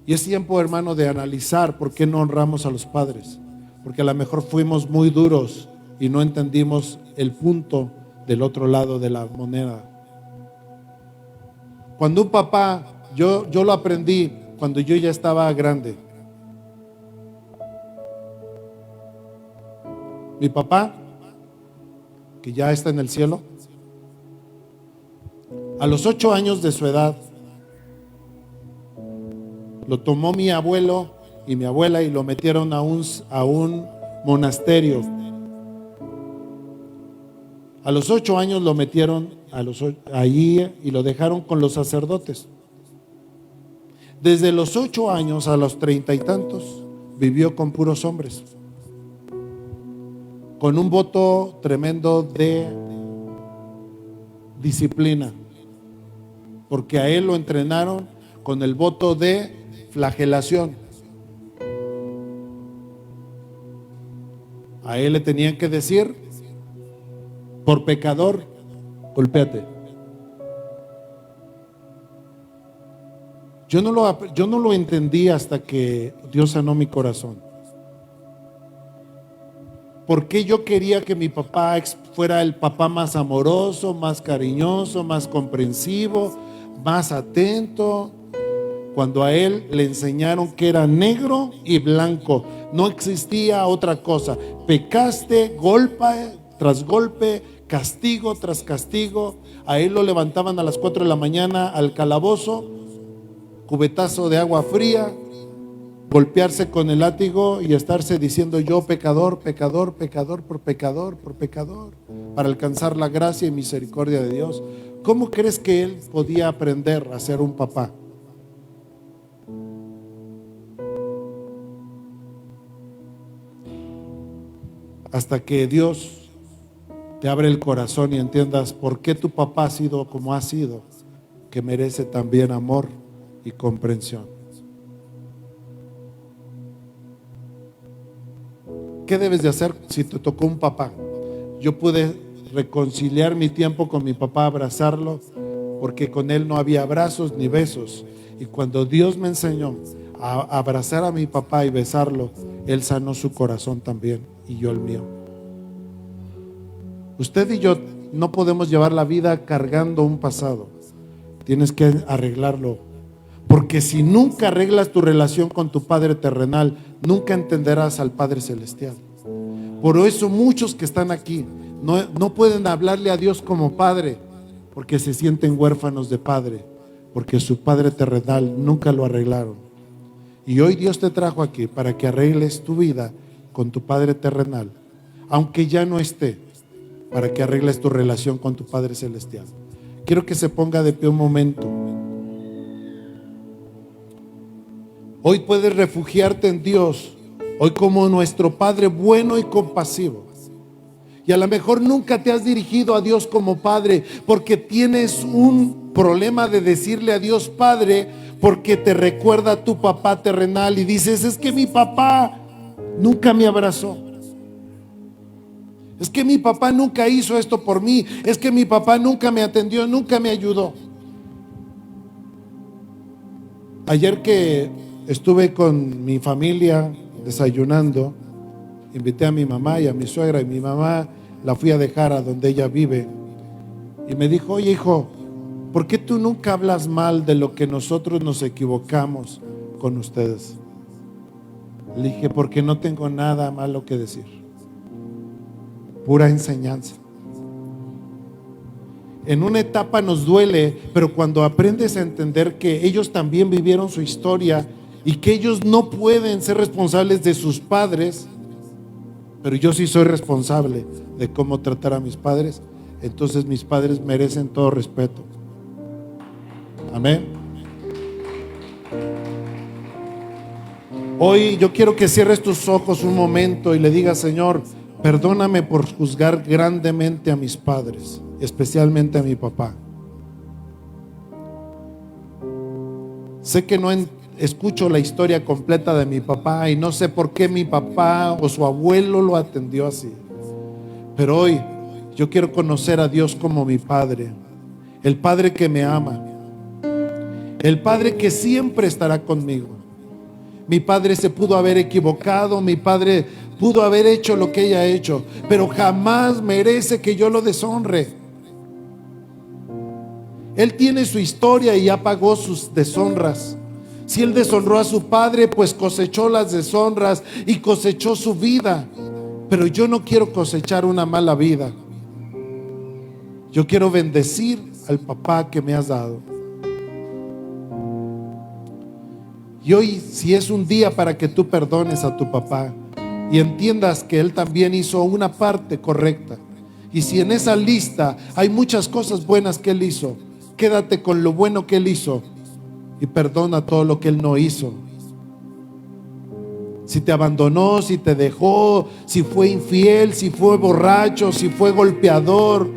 Y es tiempo, hermano, de analizar por qué no honramos a los padres. Porque a lo mejor fuimos muy duros y no entendimos el punto del otro lado de la moneda. Cuando un papá, yo lo aprendí cuando yo ya estaba grande. Mi papá, que ya está en el cielo, a los 8 años de su edad, lo tomó mi abuelo y mi abuela y lo metieron a un monasterio. A los 8 años lo metieron allí y lo dejaron con los sacerdotes. Desde los 8 años a los 30 y tantos vivió con puros hombres, con un voto tremendo de disciplina, porque a él lo entrenaron con el voto de flagelación. A él le tenían que decir, por pecador, golpéate. Yo no lo entendí hasta que Dios sanó mi corazón. ¿Por qué yo quería que mi papá fuera el papá más amoroso, más cariñoso, más comprensivo, más atento? Cuando a él le enseñaron que era negro y blanco, no existía otra cosa. Pecaste, golpe tras golpe, castigo tras castigo. A él lo levantaban a las 4 de la mañana al calabozo, cubetazo de agua fría, golpearse con el látigo y estarse diciendo yo pecador, pecador, pecador, por pecador, por pecador, para alcanzar la gracia y misericordia de Dios. ¿Cómo crees que él podía aprender a ser un papá? Hasta que Dios te abre el corazón y entiendas por qué tu papá ha sido como ha sido, que merece también amor y comprensión. ¿Qué debes de hacer si te tocó un papá? Yo pude reconciliar mi tiempo con mi papá, abrazarlo, porque con él no había abrazos ni besos. Y cuando Dios me enseñó a abrazar a mi papá y besarlo, Él sanó su corazón también y yo el mío. Usted y yo no podemos llevar la vida cargando un pasado. Tienes que arreglarlo, porque si nunca arreglas tu relación con tu Padre terrenal, nunca entenderás al Padre celestial. Por eso muchos que están aquí no pueden hablarle a Dios como Padre, porque se sienten huérfanos de Padre, porque su Padre terrenal nunca lo arreglaron. Y hoy Dios te trajo aquí para que arregles tu vida con tu Padre terrenal, aunque ya no esté, para que arregles tu relación con tu Padre celestial. Quiero que se ponga de pie un momento. Hoy puedes refugiarte en Dios, hoy como nuestro Padre bueno y compasivo. Y a lo mejor nunca te has dirigido a Dios como Padre, porque tienes un problema de decirle a Dios Padre, porque te recuerda a tu papá terrenal y dices: es que mi papá nunca me abrazó, es que mi papá nunca hizo esto por mí, es que mi papá nunca me atendió, nunca me ayudó. Ayer que estuve con mi familia desayunando, invité a mi mamá y a mi suegra, y mi mamá la fui a dejar a donde ella vive, y me dijo: oye, hijo, ¿por qué tú nunca hablas mal de lo que nosotros nos equivocamos con ustedes? Le dije: porque no tengo nada malo que decir, pura enseñanza. En una etapa nos duele, pero cuando aprendes a entender que ellos también vivieron su historia y que ellos no pueden ser responsables de sus padres, pero yo sí soy responsable de cómo tratar a mis padres, entonces mis padres merecen todo respeto. Amén. Hoy yo quiero que cierres tus ojos un momento y le digas: Señor, perdóname por juzgar grandemente a mis padres, especialmente a mi papá. Sé que no escucho la historia completa de mi papá y no sé por qué mi papá o su abuelo lo atendió así, pero hoy yo quiero conocer a Dios como mi Padre, el Padre que me ama, el Padre que siempre estará conmigo. Mi padre se pudo haber equivocado, mi padre pudo haber hecho lo que ella ha hecho, pero jamás merece que yo lo deshonre. Él tiene su historia y ya pagó sus deshonras. Si él deshonró a su padre, pues cosechó las deshonras y cosechó su vida. Pero yo no quiero cosechar una mala vida. Yo quiero bendecir al papá que me has dado. Y hoy, si es un día para que tú perdones a tu papá y entiendas que él también hizo una parte correcta, y si en esa lista hay muchas cosas buenas que él hizo, quédate con lo bueno que él hizo y perdona todo lo que él no hizo. Si te abandonó, si te dejó, si fue infiel, si fue borracho, si fue golpeador,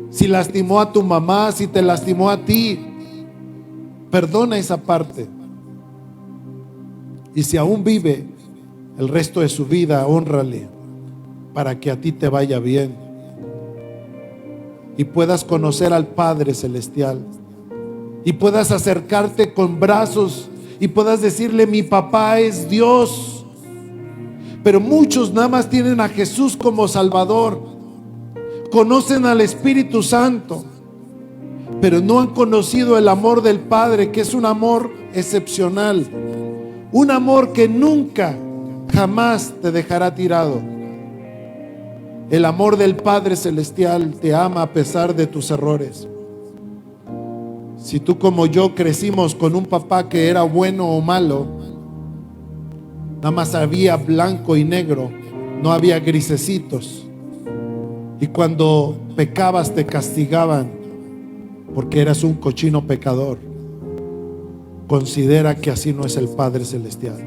si lastimó a tu mamá, si te lastimó a ti, perdona esa parte. Y si aún vive el resto de su vida, hónrale para que a ti te vaya bien y puedas conocer al Padre celestial y puedas acercarte con brazos y puedas decirle: mi papá es Dios. Pero muchos nada más tienen a Jesús como Salvador, conocen al Espíritu Santo, pero no han conocido el amor del Padre, que es un amor excepcional, un amor que nunca, jamás te dejará tirado. El amor del Padre celestial te ama a pesar de tus errores. Si tú como yo crecimos con un papá que era bueno o malo, nada más había blanco y negro, no había grisecitos, y cuando pecabas te castigaban porque eras un cochino pecador, considera que así no es el Padre celestial.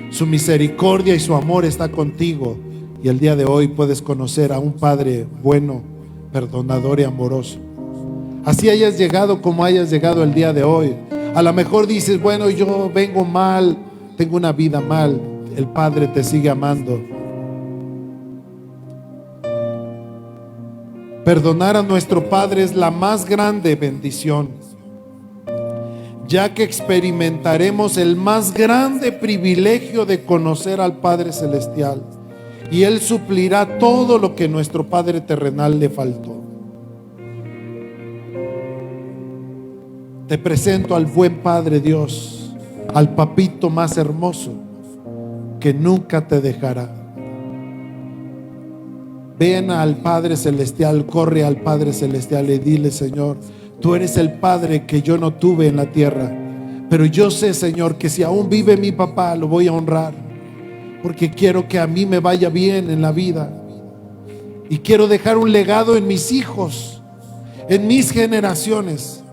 Su misericordia y su amor está contigo, y el día de hoy puedes conocer a un Padre bueno, perdonador y amoroso. Así hayas llegado como hayas llegado el día de hoy. A lo mejor dices: bueno, yo vengo mal, tengo una vida mal. El Padre te sigue amando Perdonar a nuestro Padre es la más grande bendición, ya que experimentaremos el más grande privilegio de conocer al Padre Celestial, y Él suplirá todo lo que nuestro Padre terrenal le faltó. Te presento al buen Padre Dios, al papito más hermoso, que nunca te dejará. Ven al Padre Celestial, corre al Padre Celestial y dile: Señor, tú eres el Padre que yo no tuve en la tierra, pero yo sé, Señor, que si aún vive mi papá, lo voy a honrar, porque quiero que a mí me vaya bien en la vida, y quiero dejar un legado en mis hijos, en mis generaciones,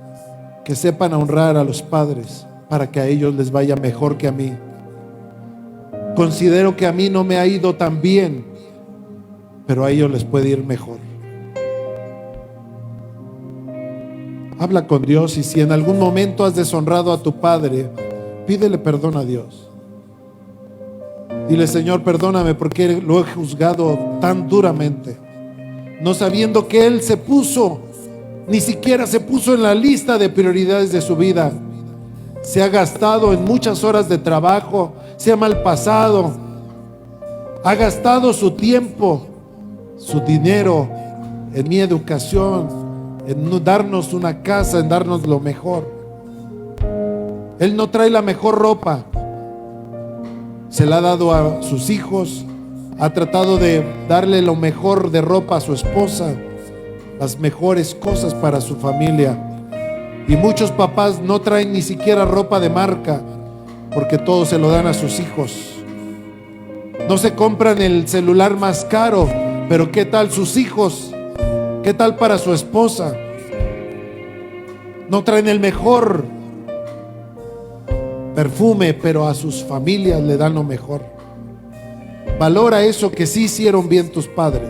que sepan honrar a los padres para que a ellos les vaya mejor que a mí. Considero que a mí no me ha ido tan bien, pero a ellos les puede ir mejor. Habla con Dios, y si en algún momento has deshonrado a tu padre, pídele perdón a Dios. Dile: Señor, perdóname porque lo he juzgado tan duramente, no sabiendo que Él ni siquiera se puso en la lista de prioridades de su vida. Se ha gastado en muchas horas de trabajo, se ha malpasado, ha gastado su tiempo, su dinero en mi educación, en darnos una casa, en darnos lo mejor. Él no trae la mejor ropa, se la ha dado a sus hijos, ha tratado de darle lo mejor de ropa a su esposa, las mejores cosas para su familia. Y muchos papás no traen ni siquiera ropa de marca, porque todo se lo dan a sus hijos. No se compran el celular más caro, pero ¿qué tal sus hijos? ¿Qué tal para su esposa? No traen el mejor perfume, pero a sus familias le dan lo mejor. Valora eso que sí hicieron bien tus padres.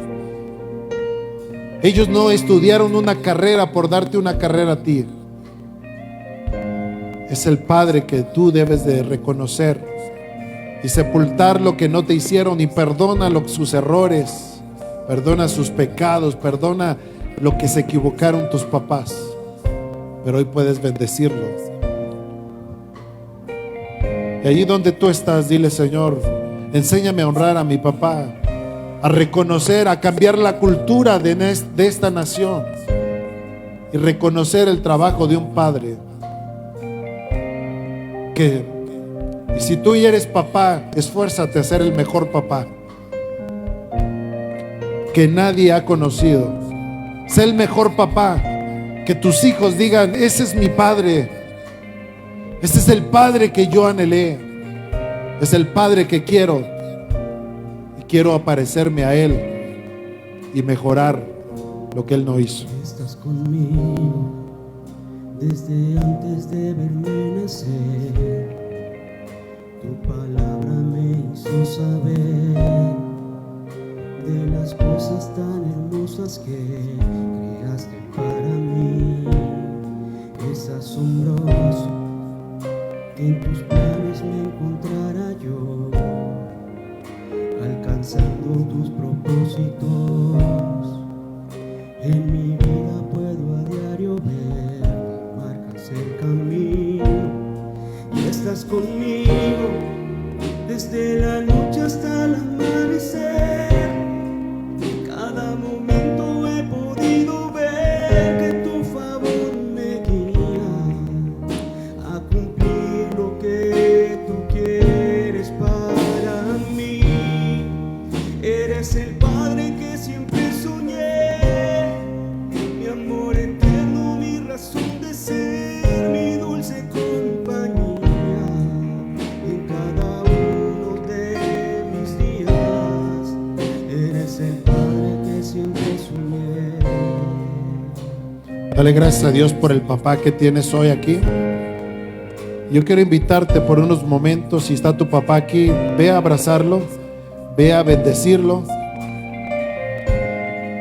Ellos no estudiaron una carrera por darte una carrera a ti. Es el Padre que tú debes de reconocer y sepultar lo que no te hicieron, y perdona sus errores, perdona sus pecados, perdona lo que se equivocaron tus papás. Pero hoy puedes bendecirlos. Y allí donde tú estás, dile: Señor, enséñame a honrar a mi papá, a reconocer, a cambiar la cultura de esta nación, y reconocer el trabajo de un padre. Y si tú ya eres papá, esfuérzate a ser el mejor papá que nadie ha conocido. Sé el mejor papá, que tus hijos digan: ese es mi padre, ese es el padre que yo anhelé, es el padre que quiero. Quiero aparecerme a Él y mejorar lo que Él no hizo. Estás conmigo desde antes de verme nacer. Tu palabra me hizo saber de las cosas tan hermosas que creaste para mí. Es asombroso que en tus planes me encontrara yo, alcanzando tus propósitos. En mi vida puedo a diario ver que marcas el camino, y estás conmigo desde la noche hasta el amanecer. Cada momento he podido ver que tu favor me guía a cumplir lo que tú quieres para mí. Eres el Padre que siempre soñé, mi amor eterno, mi razón de ser, mi dulce compañía en cada uno de mis días. Eres el Padre que siempre soñé. Dale gracias a Dios por el papá que tienes hoy aquí. Yo quiero invitarte por unos momentos, si está tu papá aquí, ve a abrazarlo, ve a bendecirlo.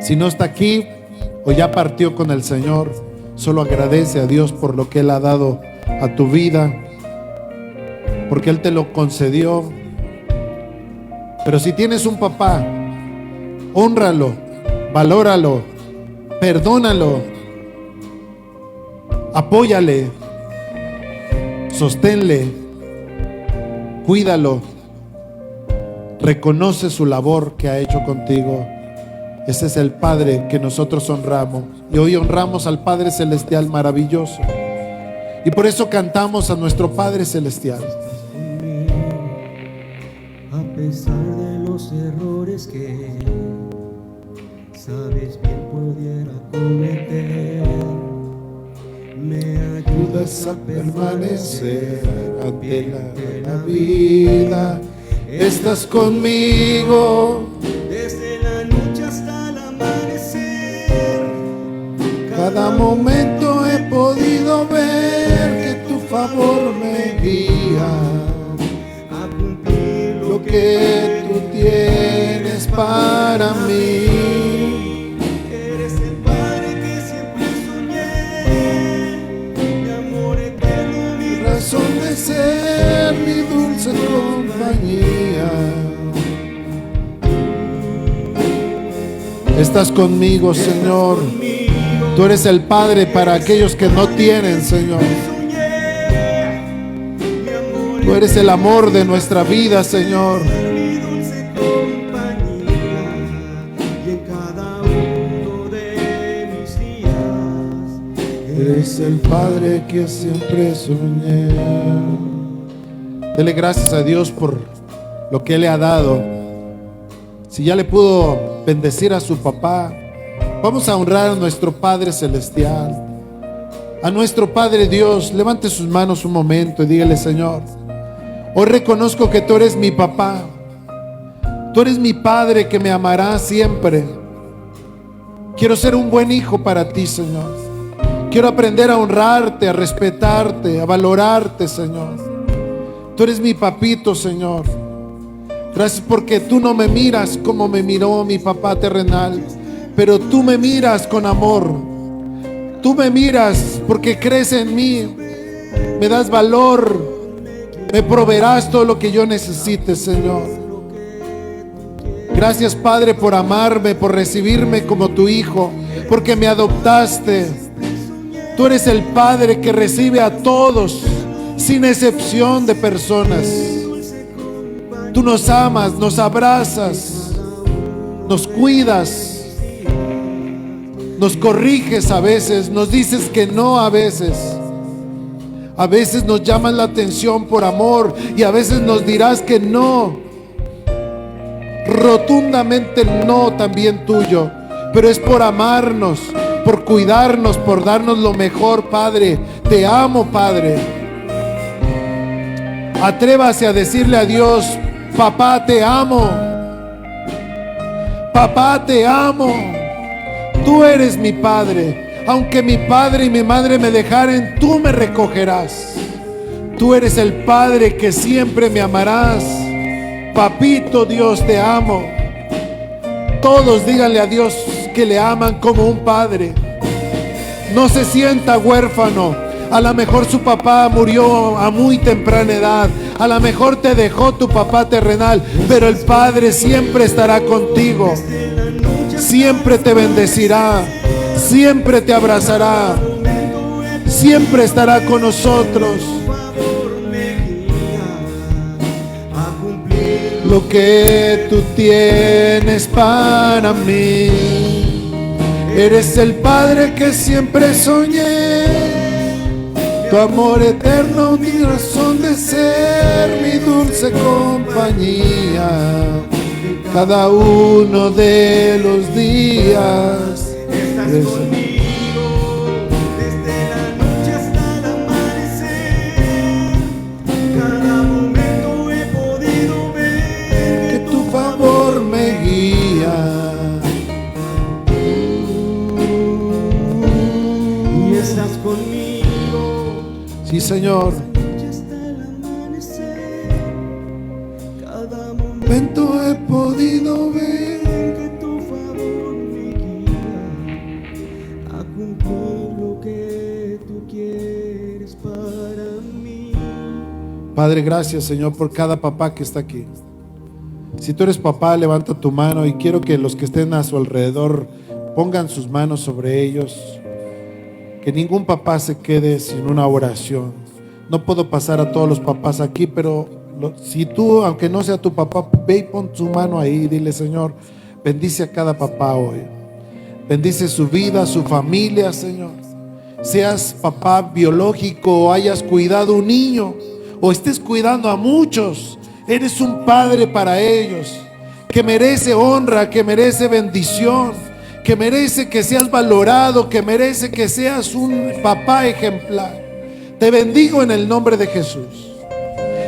Si no está aquí o ya partió con el Señor, solo agradece a Dios por lo que Él ha dado a tu vida, porque Él te lo concedió. Pero si tienes un papá, hónralo, valóralo perdónalo, apóyale, sosténle, cuídalo, reconoce su labor que ha hecho contigo. Ese es el Padre que nosotros honramos, y hoy honramos al Padre Celestial maravilloso, y por eso cantamos a nuestro Padre Celestial. A pesar de los errores que sabes bien pudiera cometer, me ayudas a permanecer ante la vida. Estás conmigo desde la noche hasta el amanecer. cada momento he podido ver que tu favor me guía A cumplir lo que tú tienes para mí. eres el Padre que siempre soñé, mi amor eterno, mi Razón de ser, mi dulce compañía. Estás conmigo, Señor. Tú eres el Padre para aquellos que no tienen, Señor. Tú eres el amor de nuestra vida, Señor. mi dulce compañía, y en cada uno de mis días Eres el Padre que siempre soñé. Dele gracias a Dios por lo que Él le ha dado. Si ya le pudo bendecir a su papá, vamos a honrar a nuestro Padre Celestial, a nuestro Padre Dios. Levante sus manos un momento y dígale: Señor, hoy reconozco que tú eres mi papá. Tú eres mi Padre que me amará siempre. Quiero ser un buen hijo para ti, Señor. Quiero aprender a honrarte, a respetarte, a valorarte, Señor. Tú eres mi papito, Señor. Gracias porque tú no me miras como me miró mi papá terrenal, pero tú me miras con amor. Tú me miras porque crees en mí, me das valor, me proveerás todo lo que yo necesite, Señor. Gracias, Padre, por amarme, por recibirme como tu hijo, porque me adoptaste. Tú eres el Padre que recibe a todos, sin excepción de personas. Tú nos amas, nos abrazas, nos cuidas, nos corriges a veces, nos dices que no a veces. A veces nos llamas la atención por amor y a veces nos dirás que no. Rotundamente no también tuyo, pero es por amarnos, por cuidarnos, por darnos lo mejor, Padre. Te amo, Padre. Atrévase a decirle a Dios: papá, te amo. Papá, te amo. Tú eres mi Padre. Aunque mi padre y mi madre me dejaren, tú me recogerás. Tú eres el Padre que siempre me amarás. Papito Dios, te amo. Todos díganle a Dios que le aman como un padre. No se sienta huérfano. A lo mejor su papá murió a muy temprana edad. A lo mejor te dejó tu papá terrenal, pero el Padre siempre estará contigo. Siempre te bendecirá. Siempre te abrazará. Siempre estará con nosotros. Lo que tú tienes para mí. Eres el Padre que siempre soñé. Tu amor eterno, mi razón de ser, mi dulce compañía. Cada uno de los días. Estás conmigo desde la noche hasta el amanecer. Cada momento he podido ver que tu favor me guía. y estás conmigo. Sí, Señor. Hasta el amanecer. Cada Momento he podido ver que tu favor me guía a cumplir lo que tú quieres para mí. Padre, gracias, Señor, por cada papá que está aquí. Si tú eres papá, levanta tu mano y quiero que los que estén a su alrededor pongan sus manos sobre ellos. Que ningún papá se quede sin una oración. No puedo pasar a todos los papás aquí, pero si tú, aunque no sea tu papá, ve y pon tu mano ahí y dile: Señor, bendice a cada papá hoy. Bendice su vida, su familia, Señor. Seas papá biológico o hayas cuidado un niño o estés cuidando a muchos, eres un padre para ellos, que merece honra, que merece bendición, que merece que seas valorado, que merece que seas un papá ejemplar. Te bendigo en el nombre de Jesús.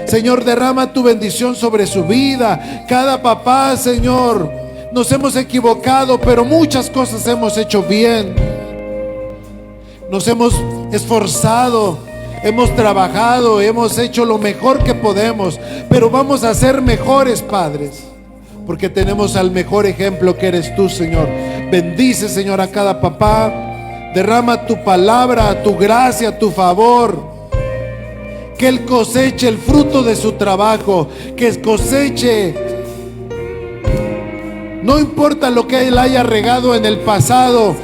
Señor, derrama tu bendición sobre su vida. Cada papá, Señor, nos hemos equivocado, pero muchas cosas hemos hecho bien. Nos hemos esforzado, hemos trabajado, hemos hecho lo mejor que podemos, pero vamos a ser mejores padres, porque tenemos al mejor ejemplo que eres tú, Señor. Bendice, Señor, a cada papá. Derrama tu palabra, tu gracia, tu favor. Que Él coseche el fruto de su trabajo, que coseche, no importa lo que Él haya regado en el pasado,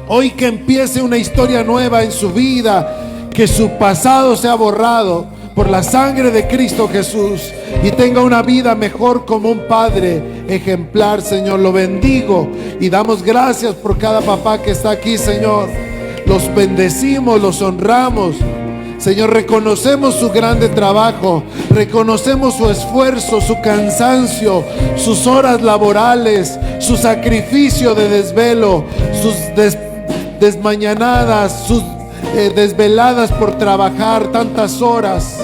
hoy que empiece una historia nueva en su vida, que su pasado sea borrado por la sangre de Cristo Jesús y tenga una vida mejor como un padre ejemplar, Señor. Lo bendigo y damos gracias por cada papá que está aquí, Señor. Los bendecimos, los honramos, Señor. Reconocemos su grande trabajo, reconocemos su esfuerzo, su cansancio, sus horas laborales, su sacrificio de desvelo, sus desmañanadas, sus desveladas por trabajar tantas horas.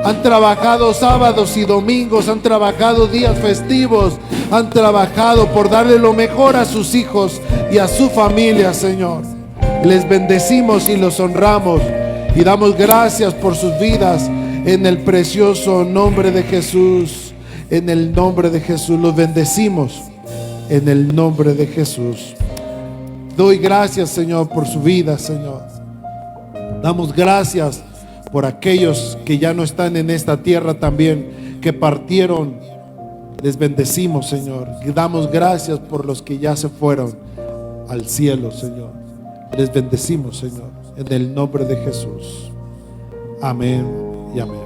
Han trabajado sábados y domingos, han trabajado días festivos, han trabajado por darle lo mejor a sus hijos y a su familia, Señor. Les bendecimos y los honramos y damos gracias por sus vidas en el precioso nombre de Jesús. En el nombre de Jesús los bendecimos, en el nombre de Jesús. Doy gracias, Señor, por su vida, Señor. Damos gracias por aquellos que ya no están en esta tierra también, que partieron. Les bendecimos, Señor. Y damos gracias por los que ya se fueron al cielo, Señor. Les bendecimos, Señor, en el nombre de Jesús. Amén y amén.